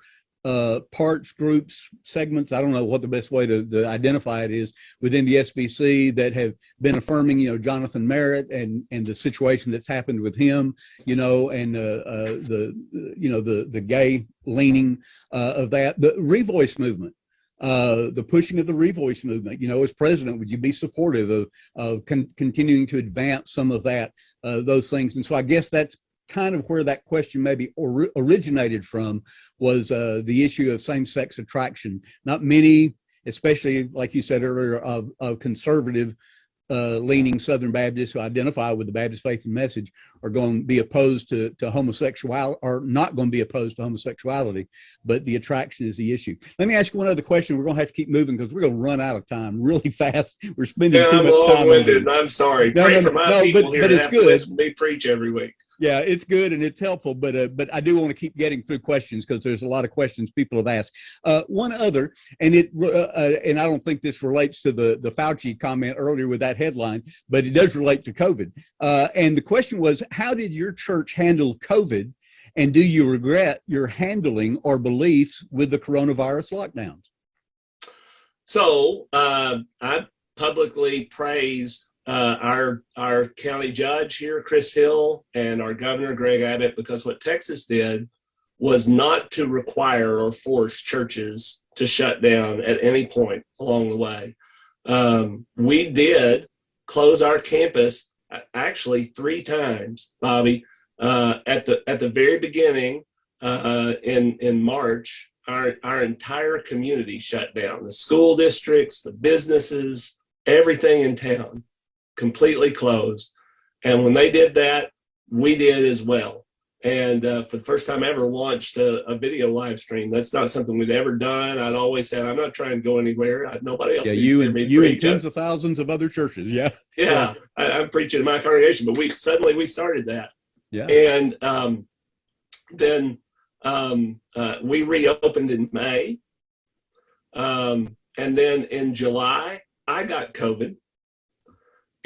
parts, groups, segments, I don't know what the best way to identify it is, within the SBC that have been affirming, Jonathan Merritt and the situation that's happened with him, and the gay leaning of that, the Revoice movement, the pushing of the Revoice movement. As president, would you be supportive of continuing to advance some of that, those things? And so I guess that's kind of where that question maybe originated from, was the issue of same-sex attraction. Not many, especially like you said earlier, of conservative leaning Southern Baptists who identify with the Baptist faith and message are going to be opposed to homosexuality, or not going to be opposed to homosexuality, but the attraction is the issue. Let me ask you one other question. We're going to have to keep moving because we're going to run out of time really fast. We're spending too much time. I'm sorry. Pray for my people here to have to listen to me preach every week. Yeah, it's good and it's helpful, but I do want to keep getting through questions because there's a lot of questions people have asked. One other, and and I don't think this relates to the Fauci comment earlier with that headline, but it does relate to COVID. And the question was, how did your church handle COVID, and do you regret your handling or beliefs with the coronavirus lockdowns? So I publicly praised our county judge here, Chris Hill, and our governor, Greg Abbott, because what Texas did was not to require or force churches to shut down at any point along the way. We did close our campus actually 3 times, Bobby. At the very beginning in March, our entire community shut down. The school districts, the businesses, everything in town completely closed. And when they did that, we did as well. And for the first time ever, launched a video live stream. That's not something we'd ever done. I'd always said, I'm not trying to go anywhere. Nobody else. Yeah, you and tens of thousands of other churches. Yeah. Yeah. I'm preaching in my congregation, but we started that. Yeah. And then we reopened in May. And then in July, I got COVID.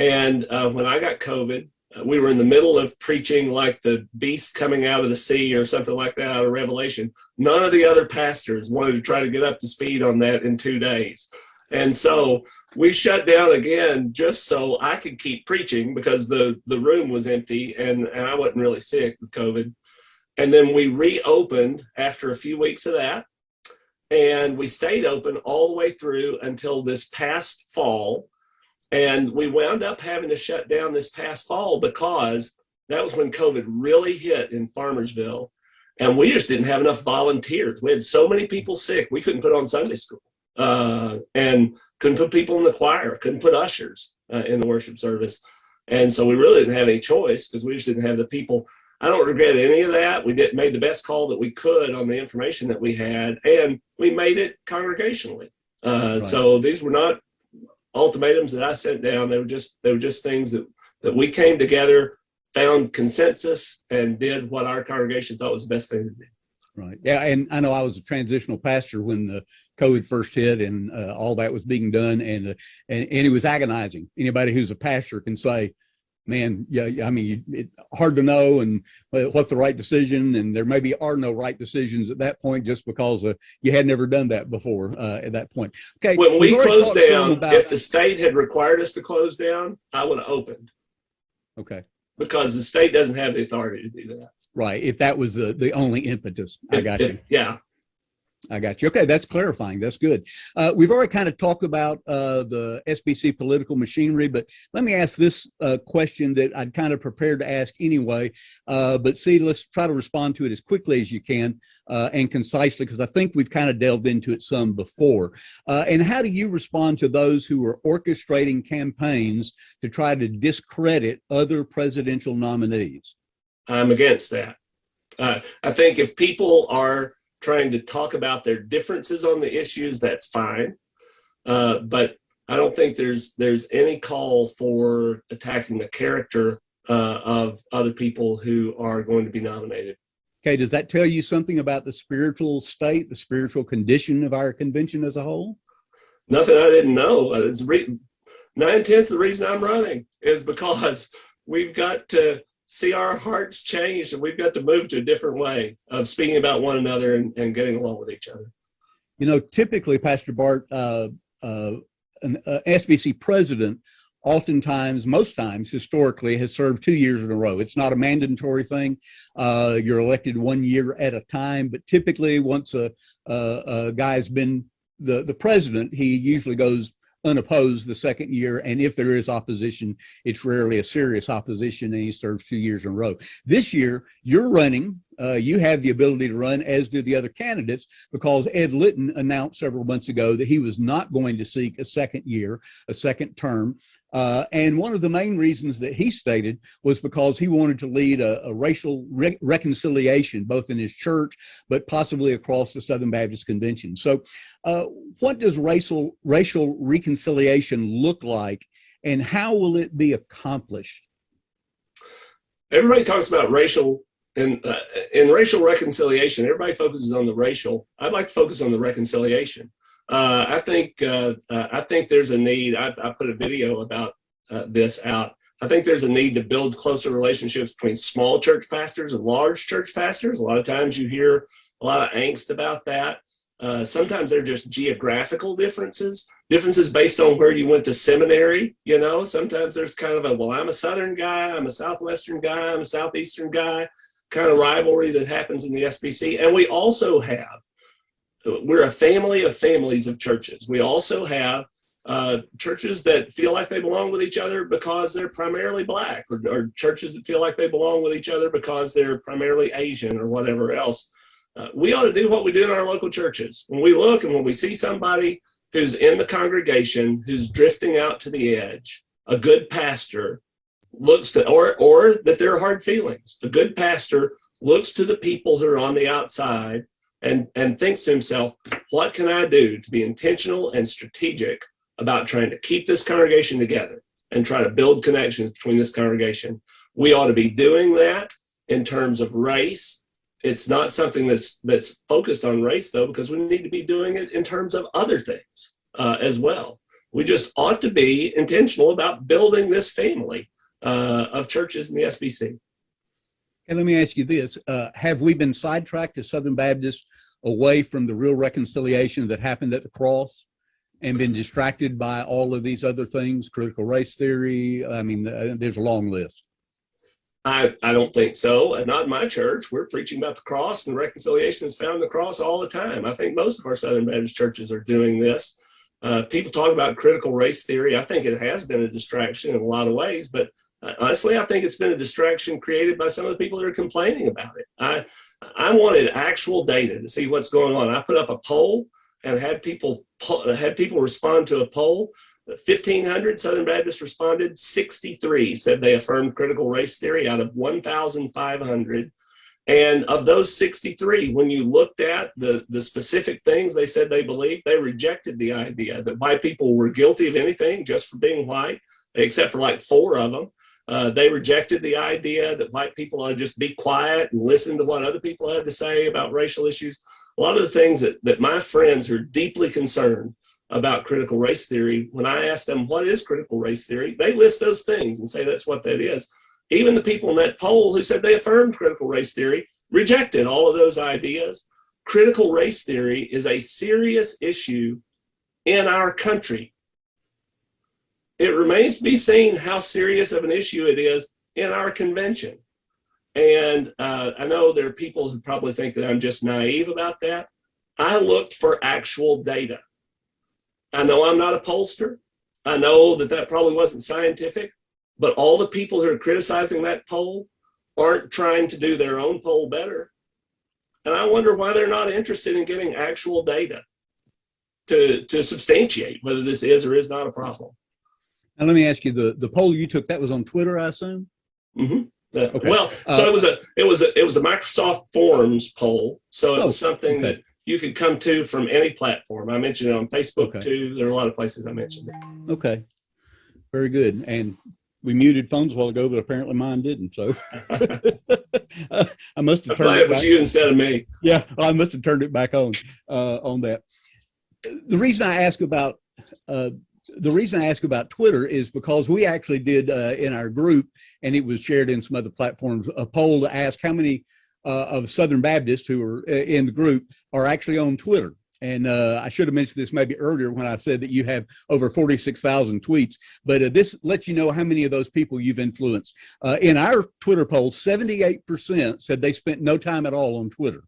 And when I got COVID, we were in the middle of preaching like the beast coming out of the sea or something like that out of Revelation. None of the other pastors wanted to try to get up to speed on that in 2 days. And so we shut down again just so I could keep preaching because the room was empty and I wasn't really sick with COVID. And then we reopened after a few weeks of that. And we stayed open all the way through until this past fall. And we wound up having to shut down this past fall because that was when COVID really hit in Farmersville. And we just didn't have enough volunteers. We had so many people sick, we couldn't put on Sunday school and couldn't put people in the choir, couldn't put ushers in the worship service. And so we really didn't have any choice because we just didn't have the people. I don't regret any of that. We made the best call that we could on the information that we had, and we made it congregationally. Right. So these were not ultimatums that I sent down. They were just things that we came together, found consensus, and did what our congregation thought was the best thing to do. Right. Yeah. And I know I was a transitional pastor when the COVID first hit and all that was being done. And it was agonizing. Anybody who's a pastor can say, man, yeah, I mean, it's hard to know and what's the right decision. And there maybe are no right decisions at that point just because you had never done that before at that point. Okay. When we closed down, if the state had required us to close down, I would have opened. Okay. Because the state doesn't have the authority to do that. Right. If that was the only impetus. I got you. Yeah. I got you. Okay, that's clarifying. That's good. We've already kind of talked about the SBC Political Machinery, but let me ask this question that I'd kind of prepared to ask anyway. But see, let's try to respond to it as quickly as you can and concisely, because I think we've kind of delved into it some before. And how do you respond to those who are orchestrating campaigns to try to discredit other presidential nominees? I'm against that. I think if people are trying to talk about their differences on the issues, that's fine. But I don't think there's any call for attacking the character of other people who are going to be nominated. Okay, does that tell you something about the spiritual state, the spiritual condition of our convention as a whole? Nothing I didn't know. 9/10 of the reason I'm running is because we've got to see our hearts change, and we've got to move to a different way of speaking about one another and getting along with each other. You know, typically, Pastor Bart, an SBC president oftentimes, most times, historically, has served 2 years in a row. It's not a mandatory thing. You're elected 1 year at a time, but typically once a guy's been the president, he usually goes unopposed the second year, and if there is opposition, it's rarely a serious opposition, and he serves 2 years in a row. This year, you're running. You have the ability to run, as do the other candidates, because Ed Litton announced several months ago that he was not going to seek a second year, a second term. And one of the main reasons that he stated was because he wanted to lead a racial reconciliation, both in his church, but possibly across the Southern Baptist Convention. So what does racial reconciliation look like, and how will it be accomplished? Everybody talks about racial and in racial reconciliation. Everybody focuses on the racial. I'd like to focus on the reconciliation. I think there's a need. I put a video about this out. I think there's a need to build closer relationships between small church pastors and large church pastors. A lot of times you hear a lot of angst about that. Sometimes they're just geographical differences based on where you went to seminary. You know, sometimes there's kind of a, well, I'm a Southern guy, I'm a Southwestern guy, I'm a Southeastern guy, kind of rivalry that happens in the SBC. And we also have, we're a family of families of churches. We also have churches that feel like they belong with each other because they're primarily Black, or churches that feel like they belong with each other because they're primarily Asian or whatever else. We ought to do what we do in our local churches. When we look and when we see somebody who's in the congregation, who's drifting out to the edge, a good pastor looks to, or that there are hard feelings. A good pastor looks to the people who are on the outside and thinks to himself, what can I do to be intentional and strategic about trying to keep this congregation together and try to build connections between this congregation? We ought to be doing that in terms of race. It's not something that's focused on race, though, because we need to be doing it in terms of other things as well. We just ought to be intentional about building this family of churches in the SBC. And let me ask you this. Have we been sidetracked as Southern Baptists away from the real reconciliation that happened at the cross and been distracted by all of these other things, critical race theory? I mean, there's a long list. I don't think so. And not in my church. We're preaching about the cross, and the reconciliation is found in the cross all the time. I think most of our Southern Baptist churches are doing this. People talk about critical race theory. I think it has been a distraction in a lot of ways, but honestly, I think it's been a distraction created by some of the people that are complaining about it. I wanted actual data to see what's going on. I put up a poll and had people respond to a poll. 1,500 Southern Baptists responded. 63 said they affirmed critical race theory out of 1,500. And of those 63, when you looked at the specific things they said they believed, they rejected the idea that white people were guilty of anything just for being white, except for like 4 of them. They rejected the idea that white people ought to just be quiet and listen to what other people had to say about racial issues. A lot of the things that my friends who are deeply concerned about critical race theory, when I ask them, what is critical race theory? They list those things and say that's what that is. Even the people in that poll who said they affirmed critical race theory rejected all of those ideas. Critical race theory is a serious issue in our country. It remains to be seen how serious of an issue it is in our convention. And I know there are people who probably think that I'm just naive about that. I looked for actual data. I know I'm not a pollster. I know that probably wasn't scientific, but all the people who are criticizing that poll aren't trying to do their own poll better. And I wonder why they're not interested in getting actual data to substantiate whether this is or is not a problem. And let me ask you, the poll you took, that was on Twitter, I assume? Mm-hmm. Okay. Well, so it was a Microsoft Forms poll. So it was something that you could come to from any platform. I mentioned it on Facebook too. There are a lot of places I mentioned it. Okay, very good. And we muted phones a while ago, but apparently mine didn't. So I must have turned it back. It was you instead of me. Yeah, I must have turned it back on that. The reason I ask about Twitter is because we actually did in our group, and it was shared in some other platforms, a poll to ask how many of Southern Baptists who are in the group are actually on Twitter. And I should have mentioned this maybe earlier when I said that you have over 46,000 tweets, but this lets you know how many of those people you've influenced. In our Twitter poll, 78% said they spent no time at all on Twitter,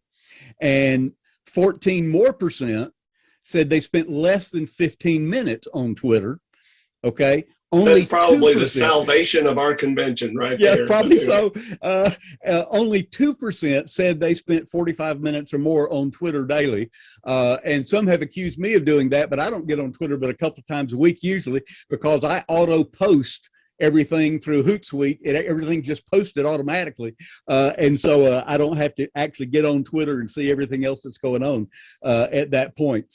and 14% said they spent less than 15 minutes on Twitter. Okay. Only that's probably 2%. The salvation of our convention right there. Yeah, probably so. Only 2% said they spent 45 minutes or more on Twitter daily. And some have accused me of doing that, but I don't get on Twitter but a couple of times a week usually, because I auto post everything through Hootsuite. Everything just posted automatically. And so I don't have to actually get on Twitter and see everything else that's going on at that point.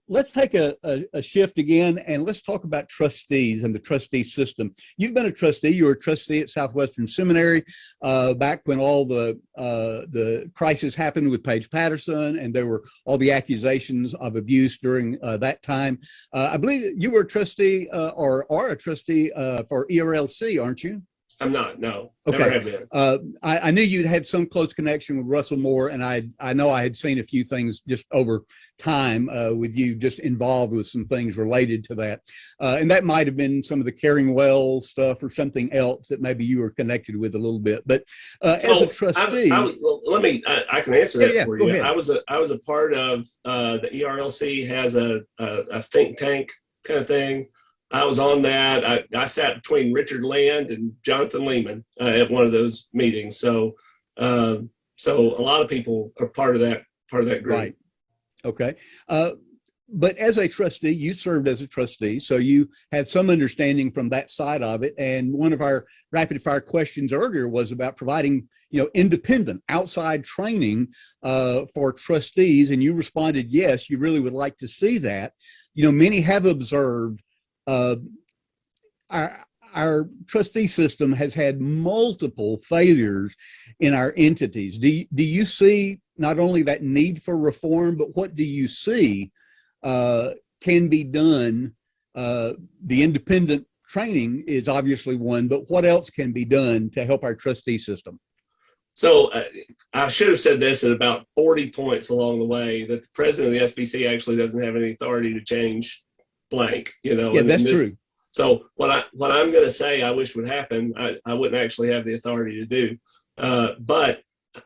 Let's take a shift again, and let's talk about trustees and the trustee system. You've been a trustee. You were a trustee at Southwestern Seminary back when all the crisis happened with Paige Patterson, and there were all the accusations of abuse during that time. I believe you were a trustee or are a trustee for ERLC, aren't you? I'm not, no. Okay. Never have been. I knew you'd had some close connection with Russell Moore, and I know I had seen a few things just over time with you just involved with some things related to that. And that might have been some of the Caring Well stuff or something else that maybe you were connected with a little bit. But as a trustee... I can answer that for you. Go ahead. I was a part of the ERLC has a think tank kind of thing. I was on that. I sat between Richard Land and Jonathan Lehman at one of those meetings. So a lot of people are part of that group. Right. Okay. But as a trustee, you served as a trustee, so you had some understanding from that side of it. And one of our rapid fire questions earlier was about providing, independent outside training for trustees. And you responded, yes, you really would like to see that. Many have observed our trustee system has had multiple failures in our entities. Do you see not only that need for reform, but what do you see can be done? The independent training is obviously one, but what else can be done to help our trustee system? So I should have said this at about 40 points along the way, that the president of the SBC actually doesn't have any authority to change blank, Yeah, that's true. So what I'm going to say I wish would happen, I wouldn't actually have the authority to do. But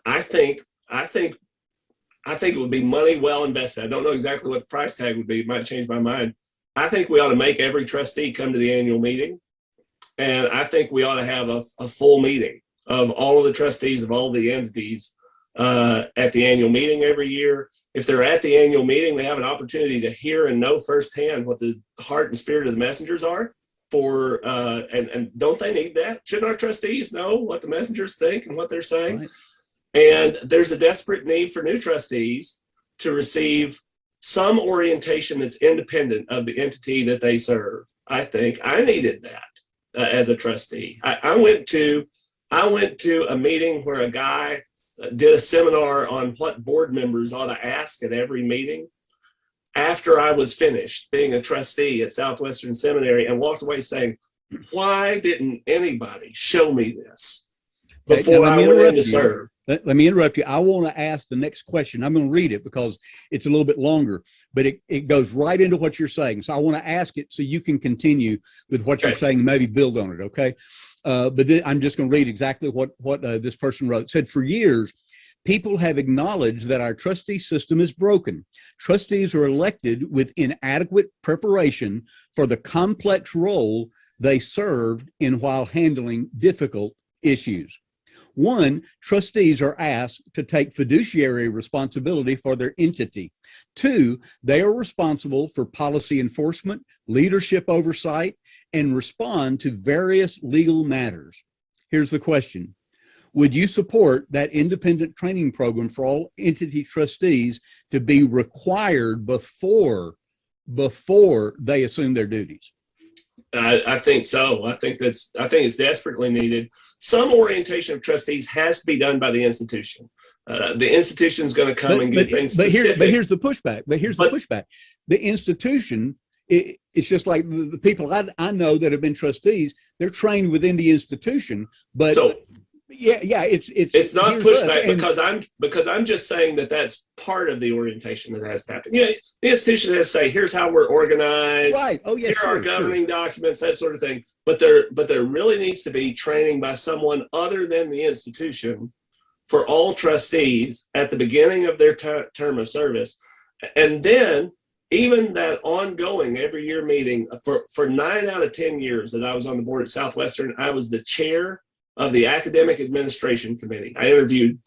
I think it would be money well invested. I don't know exactly what the price tag would be. It might change my mind. I think we ought to make every trustee come to the annual meeting. And I think we ought to have a full meeting of all of the trustees of all the entities at the annual meeting every year. If they're at the annual meeting, they have an opportunity to hear and know firsthand what the heart and spirit of the messengers are. And don't they need that? Shouldn't our trustees know what the messengers think and what they're saying? Right. And there's a desperate need for new trustees to receive some orientation that's independent of the entity that they serve. I think I needed that as a trustee. I went to a meeting where a guy did a seminar on what board members ought to ask at every meeting after I was finished being a trustee at Southwestern Seminary, and walked away saying, why didn't anybody show me this before I went in to serve? Let me interrupt you. I want to ask the next question. I'm going to read it because it's a little bit longer, but it goes right into what you're saying. So I want to ask it so you can continue with what you're saying and maybe build on it, okay? But then I'm just going to read exactly what this person wrote. It said, for years, people have acknowledged that our trustee system is broken. Trustees are elected with inadequate preparation for the complex role they served in while handling difficult issues. One, trustees are asked to take fiduciary responsibility for their entity. Two, they are responsible for policy enforcement, leadership oversight, and respond to various legal matters. Here's the question. Would you support that independent training program for all entity trustees to be required before they assume their duties? I think so. I think it's desperately needed. Some orientation of trustees has to be done by the institution. The institution is going to come and give things specific. But here's the pushback. The institution, it's just like the people I know that have been trustees. They're trained within the institution, but it's not pushback because I'm just saying that that's part of the orientation that has to happen. Yeah, the institution has to say, here's how we're organized. Right. Oh yeah. Here are our governing documents, that sort of thing. But there really needs to be training by someone other than the institution for all trustees at the beginning of their term of service, and then even that ongoing every year meeting. For 9 out of 10 years that I was on the board at Southwestern, I was the chair of the Academic Administration Committee. I interviewed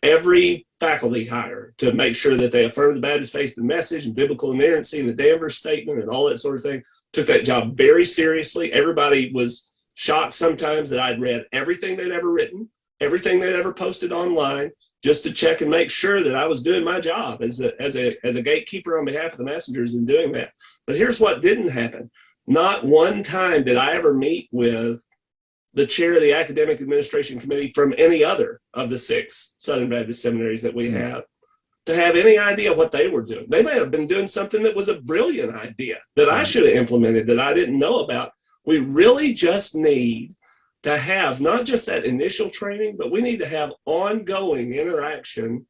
every faculty hire to make sure that they affirmed the Baptist faith and message and biblical inerrancy and the Danvers statement and all that sort of thing. Took that job very seriously. Everybody was shocked sometimes that I'd read everything they'd ever written, everything they'd ever posted online, just to check and make sure that I was doing my job as a gatekeeper on behalf of the messengers and doing that. But here's what didn't happen. Not one time did I ever meet with the chair of the Academic Administration Committee from any other of the 6 Southern Baptist seminaries that we have to have any idea what they were doing. They may have been doing something that was a brilliant idea that I should have implemented that I didn't know about. We really just need to have not just that initial training, but we need to have ongoing interaction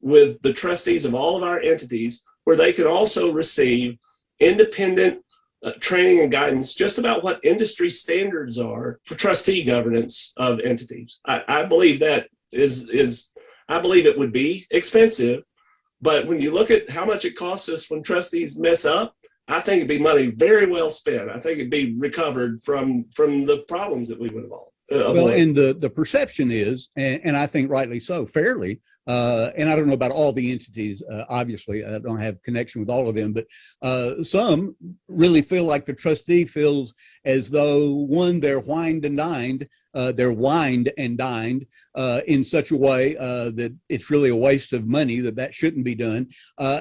with the trustees of all of our entities where they can also receive independent training and guidance just about what industry standards are for trustee governance of entities. I believe that I believe it would be expensive, but when you look at how much it costs us when trustees mess up, I think it'd be money very well spent. I think it'd be recovered from the problems that we would have all. Well, and the perception is, and I think rightly so, fairly, and I don't know about all the entities, obviously, I don't have connection with all of them, but some really feel like the trustee feels as though, one, they're wined and dined in such a way that it's really a waste of money, that shouldn't be done,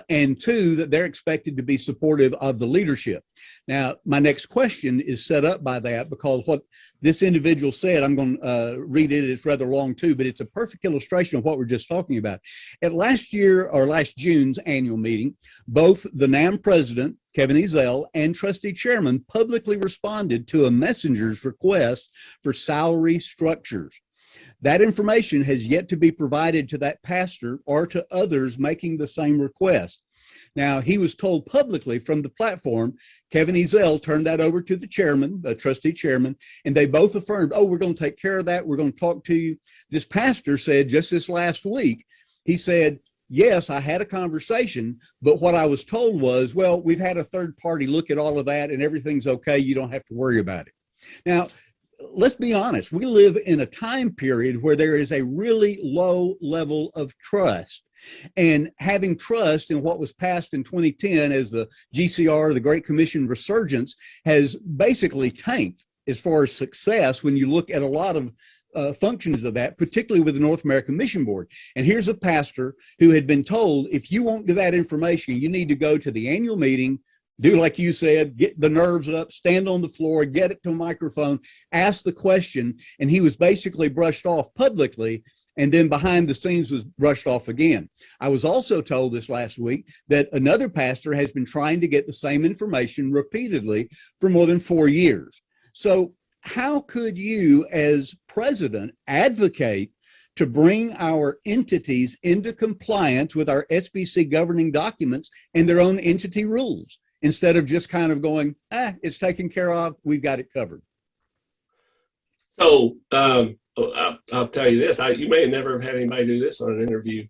and 2, that they're expected to be supportive of the leadership. Now, my next question is set up by that, because what this individual said, I'm going to read it. It's rather long too, but it's a perfect illustration of what we're just talking about. At last June's annual meeting, both the NAMB president, Kevin Ezell, and trustee chairman publicly responded to a messenger's request for salary structures. That information has yet to be provided to that pastor or to others making the same request. Now, he was told publicly from the platform. Kevin Ezell turned that over to the chairman, the trustee chairman, and they both affirmed, oh, we're going to take care of that. We're going to talk to you. This pastor said just this last week, he said, yes, I had a conversation, but what I was told was, well, we've had a third party look at all of that and everything's okay. You don't have to worry about it. Now, let's be honest. We live in a time period where there is a really low level of trust. And having trust in what was passed in 2010 as the GCR, the Great Commission resurgence, has basically tanked as far as success when you look at a lot of functions of that, particularly with the North American Mission Board. And here's a pastor who had been told, if you want that information, you need to go to the annual meeting, do like you said, get the nerves up, stand on the floor, get it to a microphone, ask the question, and he was basically brushed off publicly, and then behind the scenes was brushed off again. I was also told this last week that another pastor has been trying to get the same information repeatedly for more than 4 years. So how could you, as president, advocate to bring our entities into compliance with our SBC governing documents and their own entity rules, instead of just kind of going, it's taken care of, we've got it covered? So I'll tell you this, you may have never have had anybody do this on an interview.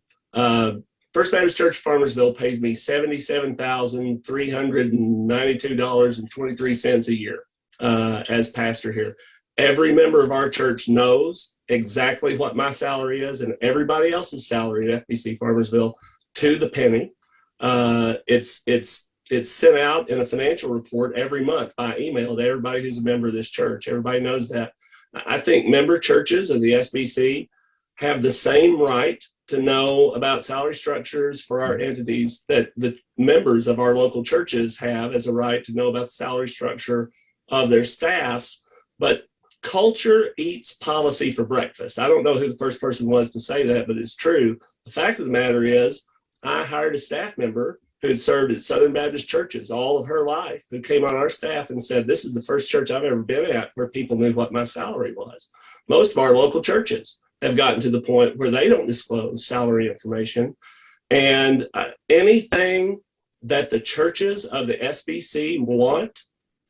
First Baptist Church Farmersville pays me $77,392.23 a year as pastor here. Every member of our church knows exactly what my salary is and everybody else's salary at FBC Farmersville to the penny. It's sent out in a financial report every month by email to everybody who's a member of this church. Everybody knows that. I think member churches of the SBC have the same right to know about salary structures for our entities that the members of our local churches have as a right to know about the salary structure of their staffs. But culture eats policy for breakfast. I don't know who the first person was to say that, but it's true. The fact of the matter is, I hired a staff member who had served at Southern Baptist churches all of her life, who came on our staff and said, this is the first church I've ever been at where people knew what my salary was. Most of our local churches have gotten to the point where they don't disclose salary information. And anything that the churches of the SBC want,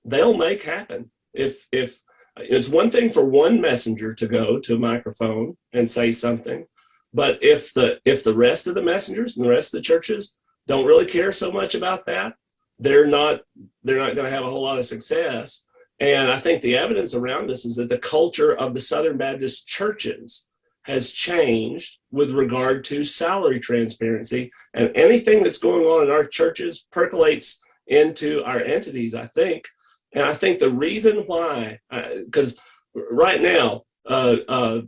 they'll make happen. If it's one thing for one messenger to go to a microphone and say something, but if the rest of the messengers and the rest of the churches don't really care so much about that, they're not going to have a whole lot of success. And I think the evidence around this is that the culture of the Southern Baptist churches has changed with regard to salary transparency, and anything that's going on in our churches percolates into our entities, I think. And I think the reason why, because right now, a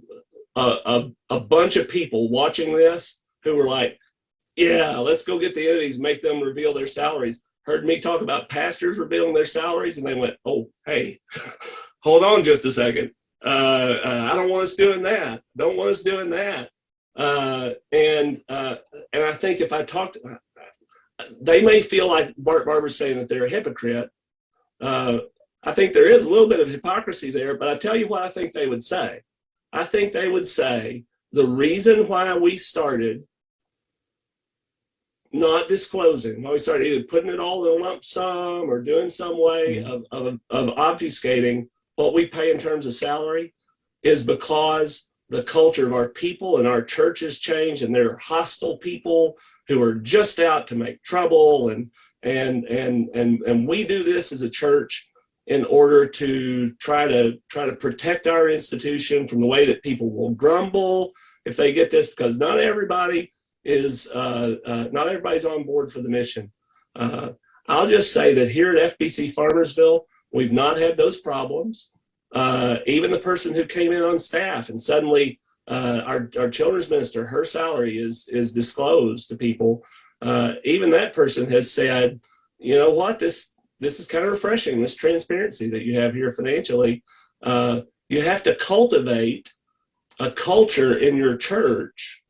bunch of people watching this who were like, yeah, let's go get the entities, make them reveal their salaries, heard me talk about pastors revealing their salaries, and they went, oh, hey, hold on just a second. I don't want us doing that. Don't want us doing that. And I think if I talked, they may feel like Bart Barber's saying that they're a hypocrite. I think there is a little bit of hypocrisy there, but I tell you what I think they would say. I think they would say the reason why we started not disclosing, why we started either putting it all in a lump sum or doing some way of obfuscating what we pay in terms of salary is because the culture of our people and our churches changed, and they're hostile people who are just out to make trouble. And we do this as a church in order to try to protect our institution from the way that people will grumble if they get this, because not everybody is not everybody's on board for the mission. I'll just say that here at FBC Farmersville, we've not had those problems. Even the person who came in on staff and suddenly our children's minister, her salary is disclosed to people. Even that person has said, you know what, this is kind of refreshing, this transparency that you have here financially. You have to cultivate a culture in your church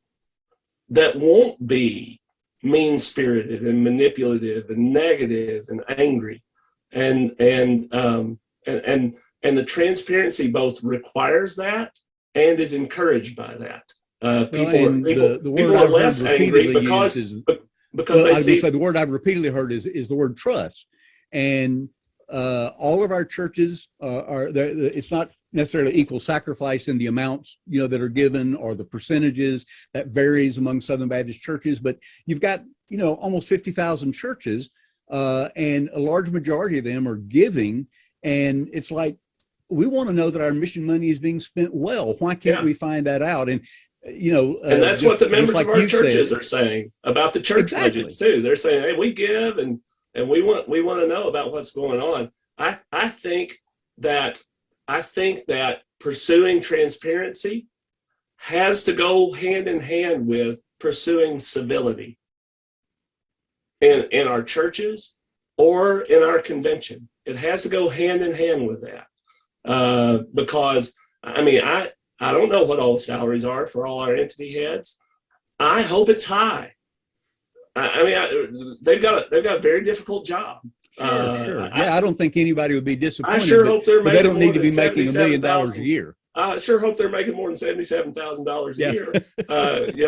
that won't be mean-spirited and manipulative and negative and angry. And the transparency both requires that and is encouraged by that. People are less angry because they see. The word I've repeatedly heard is the word trust. And all of our churches it's not necessarily equal sacrifice in the amounts, that are given or the percentages. That varies among Southern Baptist churches, but you've got, almost 50,000 churches, and a large majority of them are giving. And it's like, we want to know that our mission money is being spent well. Why can't we find that out? And, and that's what the members of our churches are saythat about the church budgets too. They're saying, hey, we give and we want to know about what's going on. I think that pursuing transparency has to go hand in hand with pursuing civility in our churches or in our convention. It has to go hand in hand with that. Because I don't know what all the salaries are for all our entity heads. I hope it's high. They've got a very difficult job. Sure. I don't think anybody would be disappointed. I sure hope they're making. They don't need to be making $1 million a year. I sure hope they're making more than $77,000 a year.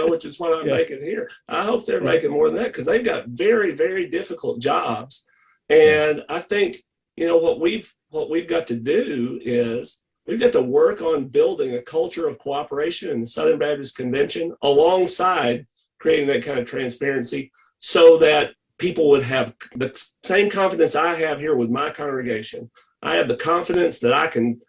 Which is what I'm making here. I hope they're making more than that because they've got very, very difficult jobs. And I think what we've got to do is we've got to work on building a culture of cooperation in the Southern Baptist Convention alongside creating that kind of transparency so that people would have the same confidence I have here with my congregation. I have the confidence that I can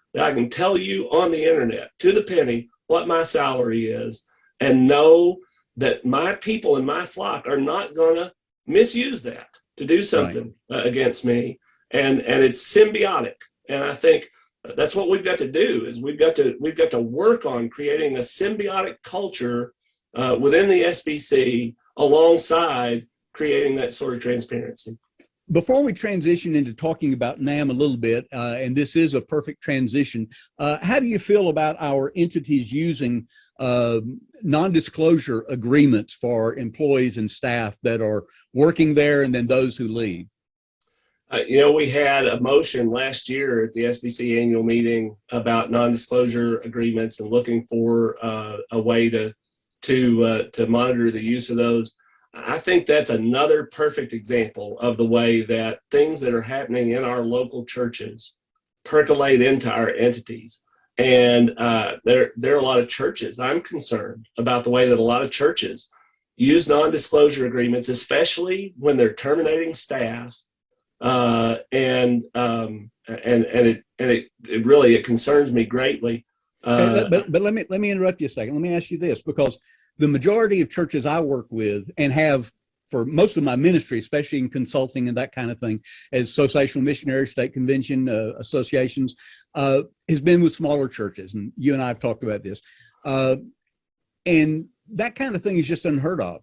tell you on the internet to the penny what my salary is and know that my people in my flock are not going to misuse that to do something against me. And it's symbiotic. And I think that's what we've got to do is we've got to work on creating a symbiotic culture within the SBC alongside creating that sort of transparency. Before we transition into talking about NAMB a little bit, and this is a perfect transition, how do you feel about our entities using non-disclosure agreements for employees and staff that are working there and then those who leave? We had a motion last year at the SBC annual meeting about non-disclosure agreements and looking for a way to monitor the use of those. I think that's another perfect example of the way that things that are happening in our local churches percolate into our entities. And there are a lot of churches. I'm concerned about the way that a lot of churches use non-disclosure agreements, especially when they're terminating staff. And it really concerns me greatly. But let me interrupt you a second. Let me ask you this, because the majority of churches I work with and have for most of my ministry, especially in consulting and that kind of thing, as associational missionary, state convention associations, has been with smaller churches. And you and I have talked about this. And that kind of thing is just unheard of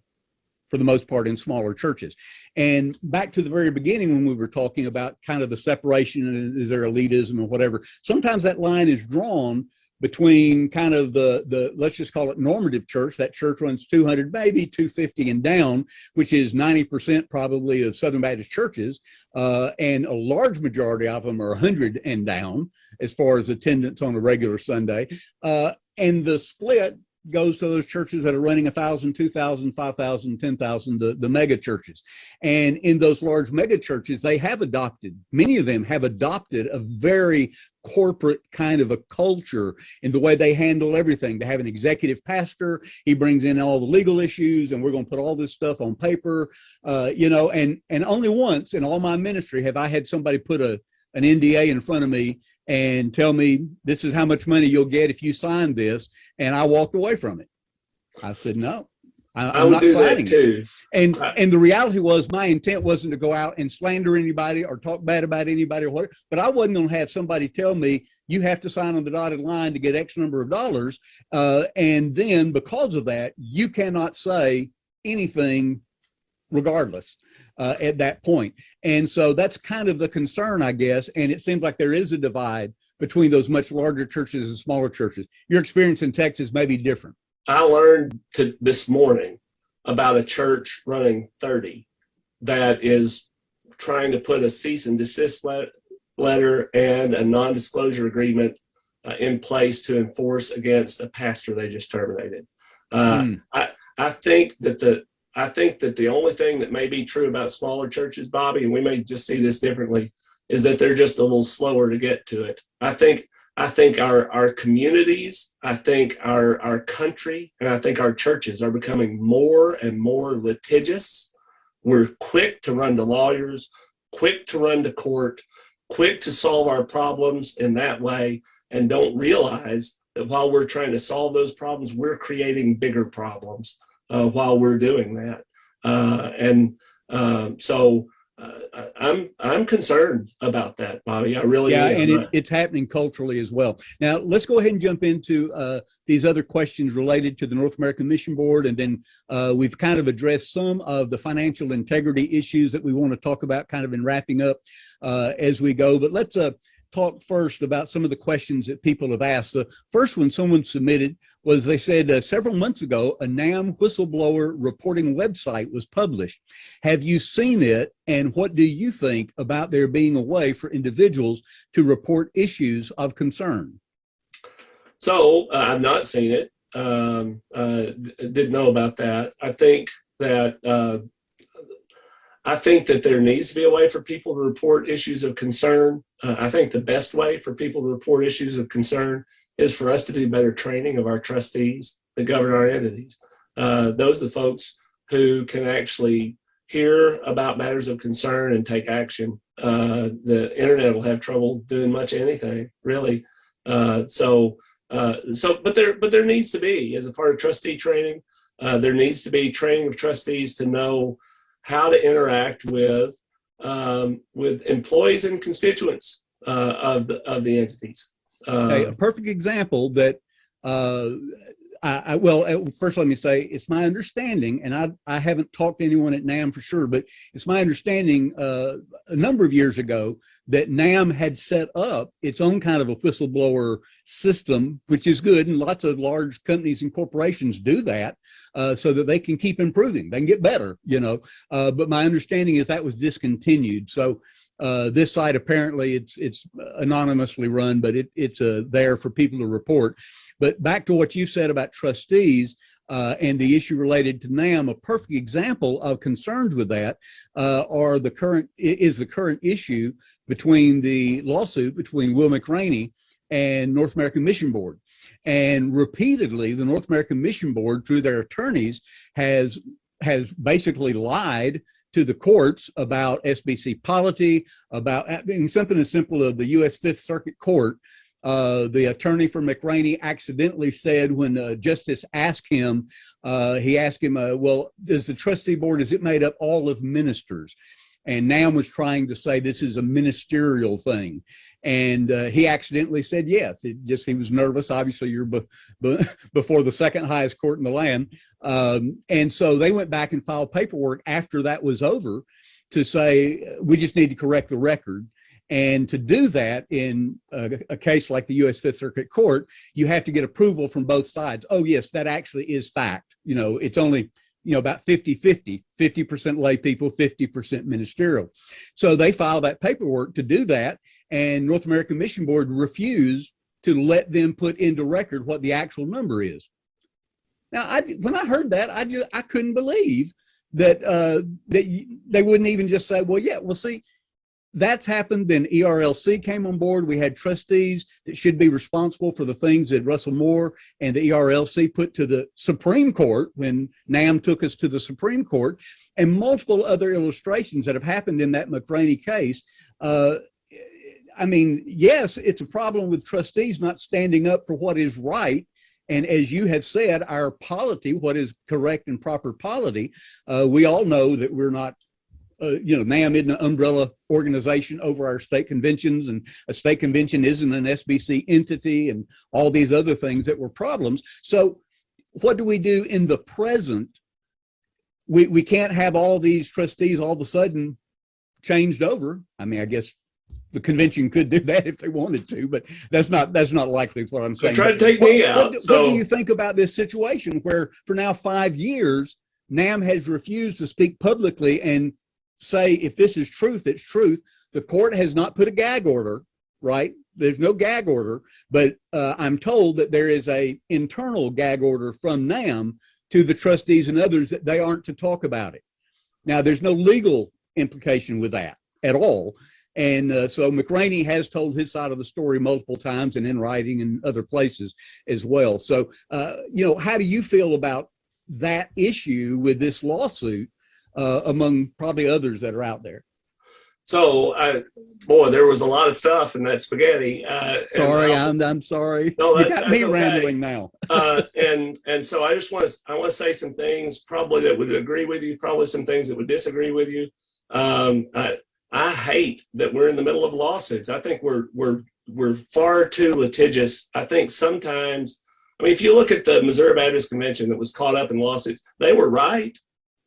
for the most part in smaller churches. And back to the very beginning when we were talking about kind of the separation and is there elitism or whatever, sometimes that line is drawn between kind of the let's just call it normative church. That church runs 200, maybe 250 and down, which is 90% probably of Southern Baptist churches. And a large majority of them are 100 and down as far as attendance on a regular Sunday. And the split goes to those churches that are running 1,000, 2,000, 5,000, 10,000, the mega churches. And in those large mega churches, they have adopted, many of them have adopted a very corporate kind of a culture in the way they handle everything. They have an executive pastor. He brings in all the legal issues and we're going to put all this stuff on paper, and only once in all my ministry have I had somebody put an NDA in front of me and tell me this is how much money you'll get if you sign this. And I walked away from it. I said, no, I'm not signing it. And the reality was my intent wasn't to go out and slander anybody or talk bad about anybody or whatever, but I wasn't going to have somebody tell me you have to sign on the dotted line to get X number of dollars. And then because of that, you cannot say anything regardless at that point. And so that's kind of the concern, I guess. And it seems like there is a divide between those much larger churches and smaller churches. Your experience in Texas may be different. I learned this morning about a church running 30 that is trying to put a cease and desist letter and a non-disclosure agreement in place to enforce against a pastor they just terminated. I think that the only thing that may be true about smaller churches, Bobby, and we may just see this differently, is that they're just a little slower to get to it. I think our communities, I think our country, and I think our churches are becoming more and more litigious. We're quick to run to lawyers, quick to run to court, quick to solve our problems in that way, and don't realize that while we're trying to solve those problems, we're creating bigger problems while we're doing that. So I'm concerned about that, Bobby. I really am. And it's happening culturally as well. Now, let's go ahead and jump into these other questions related to the North American Mission Board. And then we've kind of addressed some of the financial integrity issues that we want to talk about kind of in wrapping up as we go. But let's talk first about some of the questions that people have asked. The first one someone submitted was, they said several months ago, a NAMB whistleblower reporting website was published. Have you seen it? And what do you think about there being a way for individuals to report issues of concern? So I've not seen it. Didn't know about that. I think that there needs to be a way for people to report issues of concern. I think the best way for people to report issues of concern is for us to do better training of our trustees that govern our entities. Those are the folks who can actually hear about matters of concern and take action. The internet will have trouble doing much anything, really. But there needs to be, as a part of trustee training, there needs to be training of trustees to know how to interact with employees and constituents of the entities. A perfect example that first let me say it's my understanding, and I haven't talked to anyone at NAMB for sure, but it's my understanding a number of years ago that NAMB had set up its own kind of a whistleblower system, which is good, and lots of large companies and corporations do that so that they can keep improving, they can get better, but my understanding is that was discontinued. So this site, apparently it's anonymously run, but it's there for people to report. But back to what you said about trustees and the issue related to NAMB, a perfect example of concerns with that is the current issue between the lawsuit between Will McRaney and North American Mission Board. And repeatedly, the North American Mission Board, through their attorneys, has basically lied to the courts about SBC polity, about being something as simple as the U.S. Fifth Circuit Court The attorney for McRaney accidentally said when Justice asked him, well, does the trustee board, is it made up all of ministers? And NAMB was trying to say this is a ministerial thing. And he accidentally said yes. He was nervous. Obviously, you're before the second highest court in the land. And so they went back and filed paperwork after that was over to say, we just need to correct the record. And to do that in a case like the U.S. Fifth Circuit Court, you have to get approval from both sides. Oh, yes, that actually is fact. It's only, about 50-50, 50% lay people, 50% ministerial. So they filed that paperwork to do that. And North American Mission Board refused to let them put into record what the actual number is. Now, when I heard that, I couldn't believe that they wouldn't even just say, well, yeah, well, see, that's happened. Then ERLC came on board. We had trustees that should be responsible for the things that Russell Moore and the ERLC put to the Supreme Court when NAMB took us to the Supreme Court, and multiple other illustrations that have happened in that McRaney case. Yes, it's a problem with trustees not standing up for what is right. And as you have said, our polity, what is correct and proper polity, we all know that we're not, NAMB isn't an umbrella organization over our state conventions, and a state convention isn't an SBC entity, and all these other things that were problems. So what do we do in the present? We can't have all these trustees all of a sudden changed over. I guess the convention could do that if they wanted to, but that's not likely. Is what I'm saying. Try to take me out. What do you think about this situation where for now 5 years, NAMB has refused to speak publicly and say, if this is truth, it's truth. The court has not put a gag order, right? There's no gag order, but I'm told that there is a internal gag order from NAMB to the trustees and others that they aren't to talk about it. Now, there's no legal implication with that at all. And so McRaney has told his side of the story multiple times and in writing and other places as well. So, how do you feel about that issue with this lawsuit among probably others that are out there? So, there was a lot of stuff in that spaghetti. Sorry, I'm sorry. No, you got me okay. rambling now. and so I just want to say some things probably that would agree with you, probably some things that would disagree with you. I hate that we're in the middle of lawsuits. I think we're far too litigious. I think sometimes, if you look at the Missouri Baptist Convention that was caught up in lawsuits, they were right.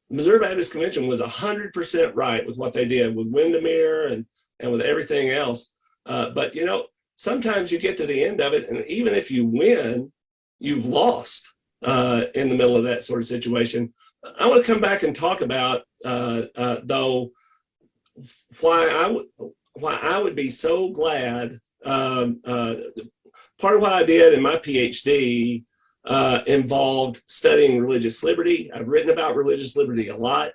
The Missouri Baptist Convention was 100% right with what they did with Windermere and with everything else. But sometimes you get to the end of it, and even if you win, you've lost in the middle of that sort of situation. I want to come back and talk about though why I would be so glad. Part of what I did in my PhD involved studying religious liberty. I've written about religious liberty a lot.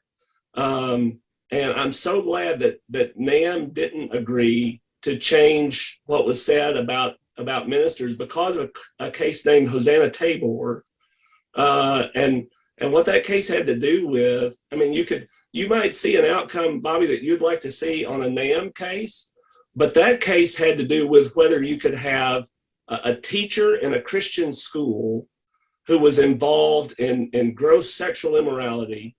And I'm so glad that NAMB didn't agree to change what was said about ministers because of a case named Hosanna Tabor. And what that case had to do with, you might see an outcome, Bobby, that you'd like to see on a NAMB case, but that case had to do with whether you could have a teacher in a Christian school who was involved in gross sexual immorality,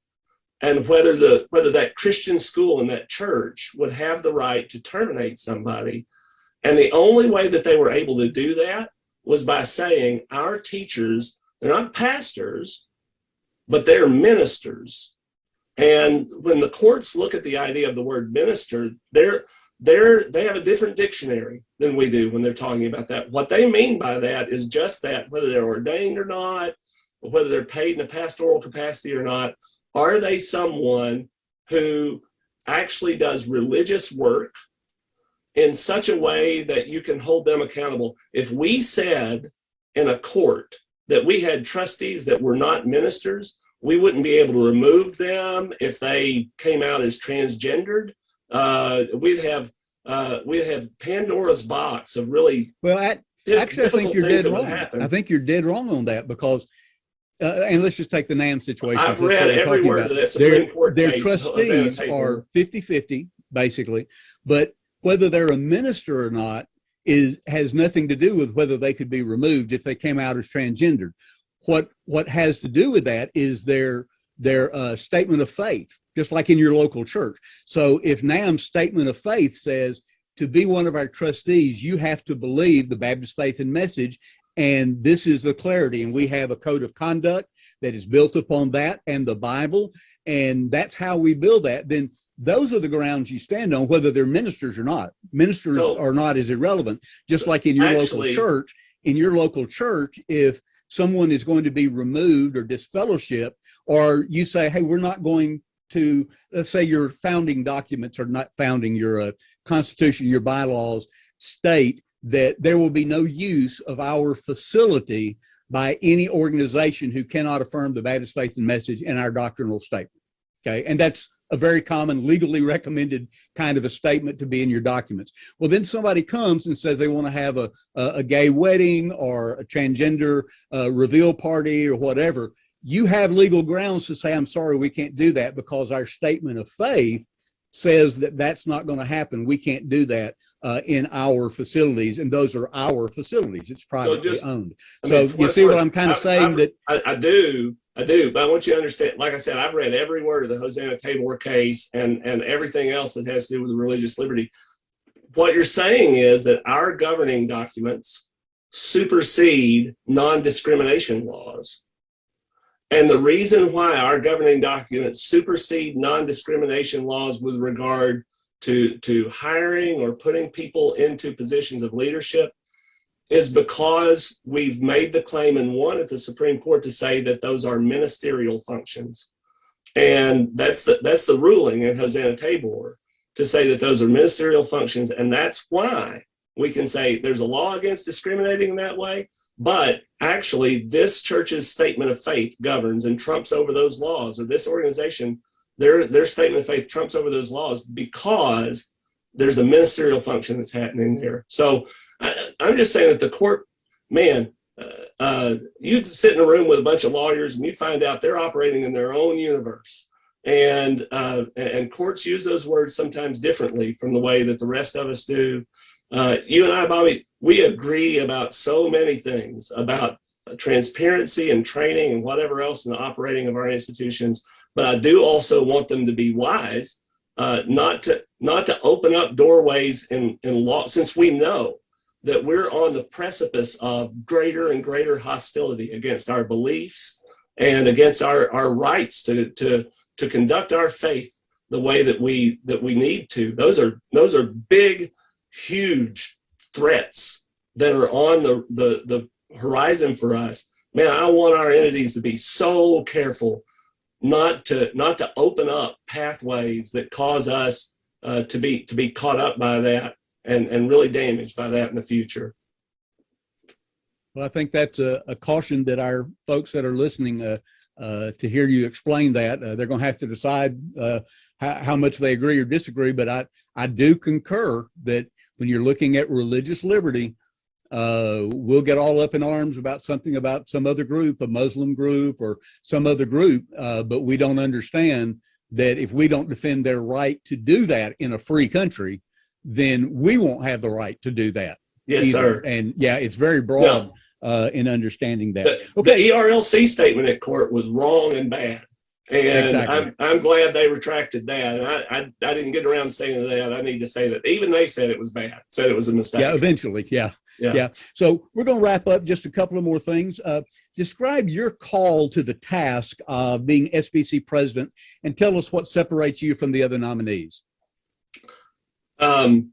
and whether that Christian school and that church would have the right to terminate somebody. And the only way that they were able to do that was by saying, our teachers, they're not pastors, but they're ministers. And when the courts look at the idea of the word minister, they have a different dictionary than we do when they're talking about that. What they mean by that is just that, whether they're ordained or not, or whether they're paid in a pastoral capacity or not, are they someone who actually does religious work in such a way that you can hold them accountable? If we said in a court that we had trustees that were not ministers, we wouldn't be able to remove them if they came out as transgendered. We'd have Pandora's box of really. Well, actually, I think you're dead wrong. I think you're dead wrong on that because, and let's just take the NAMB situation. I've read every word of that Supreme Court their case. Trustees are 50-50, basically, but whether they're a minister or not has nothing to do with whether they could be removed if they came out as transgendered. What has to do with that is their statement of faith, just like in your local church. So if NAMB's statement of faith says, to be one of our trustees, you have to believe the Baptist faith and message, and this is the clarity, and we have a code of conduct that is built upon that and the Bible, and that's how we build that, then those are the grounds you stand on, whether they're ministers or not. Ministers or not is irrelevant. Just like in your local church, if someone is going to be removed or disfellowshipped, or you say, hey, we're not going to, let's say your founding documents are not founding, your constitution, your bylaws state that there will be no use of our facility by any organization who cannot affirm the Baptist faith and message in our doctrinal statement. Okay, and that's a very common legally recommended kind of a statement to be in your documents. Well, then somebody comes and says they want to have a gay wedding or a transgender reveal party or whatever. You have legal grounds to say, I'm sorry, we can't do that because our statement of faith says that that's not going to happen. We can't do that in our facilities, and those are our facilities. It's privately owned. So you see what I'm kind of saying? I do, but I want you to understand, like I said, I've read every word of the Hosanna Tabor case and everything else that has to do with religious liberty. What you're saying is that our governing documents supersede non-discrimination laws. And the reason why our governing documents supersede non-discrimination laws with regard to hiring or putting people into positions of leadership is because we've made the claim and won at the Supreme Court to say that those are ministerial functions. And that's the ruling in Hosanna Tabor, to say that those are ministerial functions. And that's why we can say there's a law against discriminating that way. But actually, this church's statement of faith governs and trumps over those laws, or this organization, their statement of faith trumps over those laws because there's a ministerial function that's happening there. So I'm just saying that the court, man, you'd sit in a room with a bunch of lawyers and you'd find out they're operating in their own universe. And courts use those words sometimes differently from the way that the rest of us do. You and I, Bobby, we agree about so many things, about transparency and training and whatever else in the operating of our institutions. But I do also want them to be wise, not to open up doorways in law, since we know that we're on the precipice of greater and greater hostility against our beliefs and against our rights to conduct our faith the way that we need to. Those are big, huge threats that are on the horizon for us. Man, I want our entities to be so careful not to open up pathways that cause us to be caught up by that and really damaged by that in the future. Well, I think that's a caution that our folks that are listening to hear you explain that, they're going to have to decide how much they agree or disagree. But I do concur that when you're looking at religious liberty, we'll get all up in arms about something about some other group, a Muslim group or some other group, but we don't understand that if we don't defend their right to do that in a free country, then we won't have the right to do that. Yes, either. sir. And yeah, it's very broad in understanding that. The ERLC statement at court was wrong and bad. And exactly. I'm glad they retracted that. And I didn't get around saying that. I need to say that. Even they said it was bad, said it was a mistake. Yeah, eventually. Yeah. So we're going to wrap up just a couple of more things. Describe your call to the task of being SBC president and tell us what separates you from the other nominees. I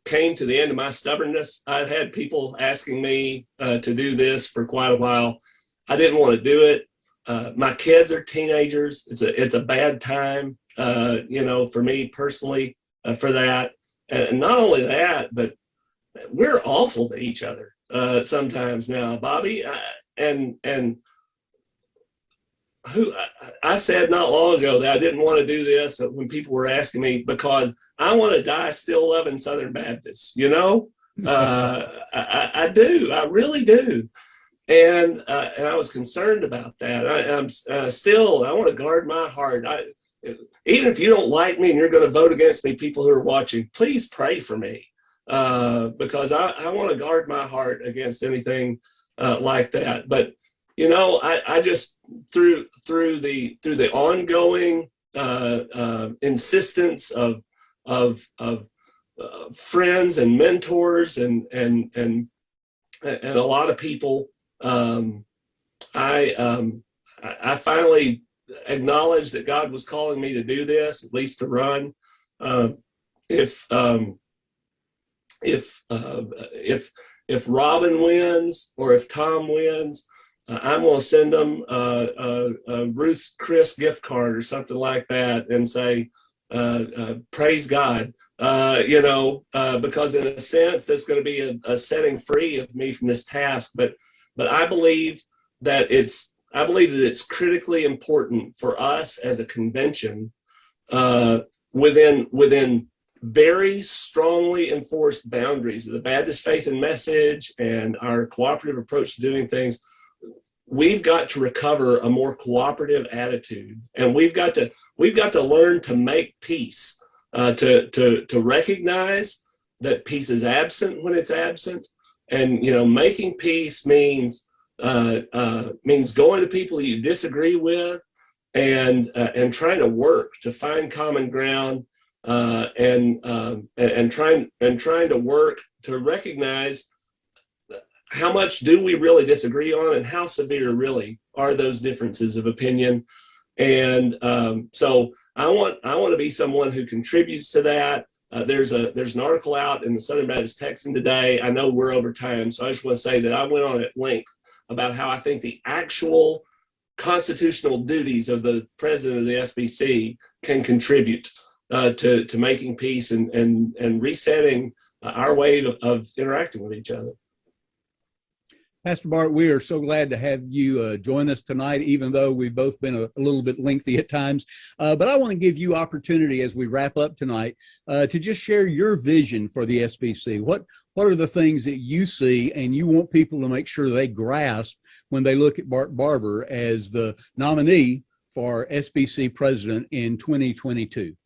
came to the end of my stubbornness. I've had people asking me to do this for quite a while. I didn't want to do it. My kids are teenagers. It's a bad time, for me personally, for that. And not only that, but we're awful to each other sometimes now, Bobby. I said not long ago that I didn't want to do this when people were asking me, because I want to die still loving Southern Baptists, I do, I really do. And I was concerned about that. I want to guard my heart. Even if you don't like me and you're going to vote against me, people who are watching, please pray for me. because I want to guard my heart against anything like that. But you know, I just through the ongoing insistence of friends and mentors and a lot of people, I finally acknowledged that God was calling me to do this, at least to run. If Robin wins or if Tom wins, I'm going to send them a Ruth's Chris gift card or something like that and say, praise God, because in a sense, that's going to be a setting free of me from this task. But I believe that it's critically important for us as a convention within very strongly enforced boundaries of the Baptist faith and message and our cooperative approach to doing things. We've got to recover a more cooperative attitude, and we've got to learn to make peace, to recognize that peace is absent when it's absent, and making peace means going to people you disagree with, and trying to work to find common ground, and trying to work to recognize how much do we really disagree on, and how severe really are those differences of opinion. And so I want to be someone who contributes to that. There's an article out in the Southern Baptist Texan today. I know we're over time, so I just want to say that I went on at length about how I think the actual constitutional duties of the president of the SBC can contribute to making peace and resetting our way of interacting with each other. Pastor Bart, we are so glad to have you join us tonight, even though we've both been a little bit lengthy at times. But I want to give you opportunity as we wrap up tonight to just share your vision for the SBC. What are the things that you see and you want people to make sure they grasp when they look at Bart Barber as the nominee for SBC President in 2022?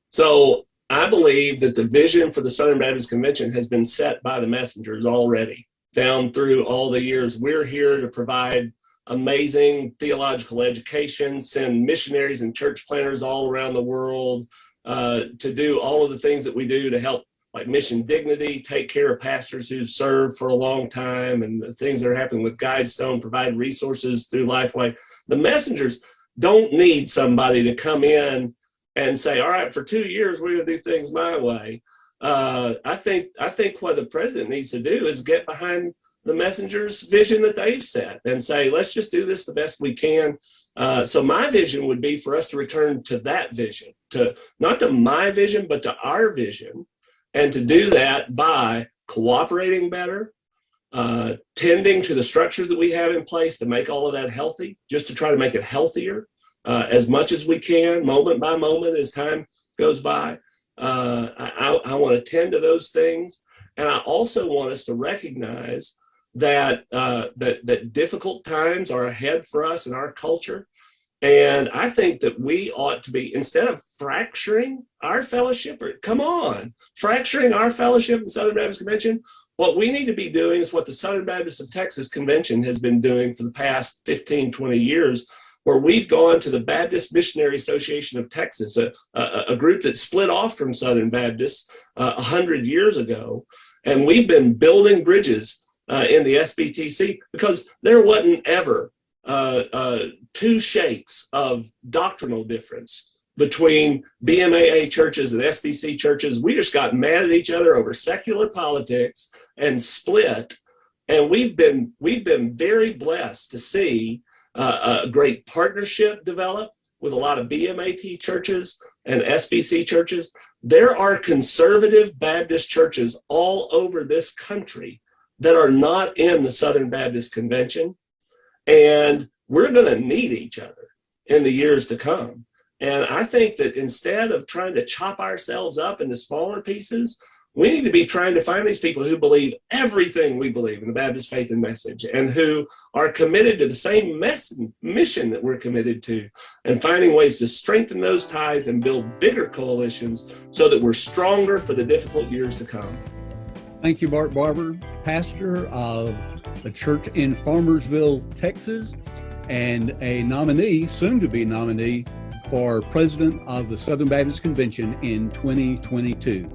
So I believe that the vision for the Southern Baptist Convention has been set by the messengers already. Down through all the years, we're here to provide amazing theological education, send missionaries and church planners all around the world to do all of the things that we do to help, like Mission Dignity, take care of pastors who've served for a long time, and the things that are happening with Guidestone, provide resources through Lifeway. The messengers don't need somebody to come in and say, all right, for 2 years, we're going to do things my way. I think what the president needs to do is get behind the messenger's vision that they've set and say, let's just do this the best we can. So my vision would be for us to return to that vision, not to my vision, but to our vision, and to do that by cooperating better, tending to the structures that we have in place to make all of that healthy, just to try to make it healthier as much as we can, moment by moment as time goes by. I want to tend to those things, and I also want us to recognize that that difficult times are ahead for us in our culture, and I think that we ought to be, instead of fracturing our fellowship, fracturing our fellowship in the Southern Baptist Convention, what we need to be doing is what the Southern Baptist of Texas Convention has been doing for the past 15, 20 years, where we've gone to the Baptist Missionary Association of Texas, a group that split off from Southern Baptists 100 years ago. And we've been building bridges in the SBTC because there wasn't ever two shakes of doctrinal difference between BMAA churches and SBC churches. We just got mad at each other over secular politics and split. And we've been very blessed to see a great partnership develop with a lot of BMAT churches and SBC churches. There are conservative Baptist churches all over this country that are not in the Southern Baptist Convention, and we're going to need each other in the years to come. And I think that instead of trying to chop ourselves up into smaller pieces, We need to be trying to find these people who believe everything we believe in the Baptist faith and message, and who are committed to the same mission that we're committed to, and finding ways to strengthen those ties and build bigger coalitions so that we're stronger for the difficult years to come. Thank you, Bart Barber, pastor of the church in Farmersville, Texas, and a nominee, soon to be nominee, for president of the Southern Baptist Convention in 2022.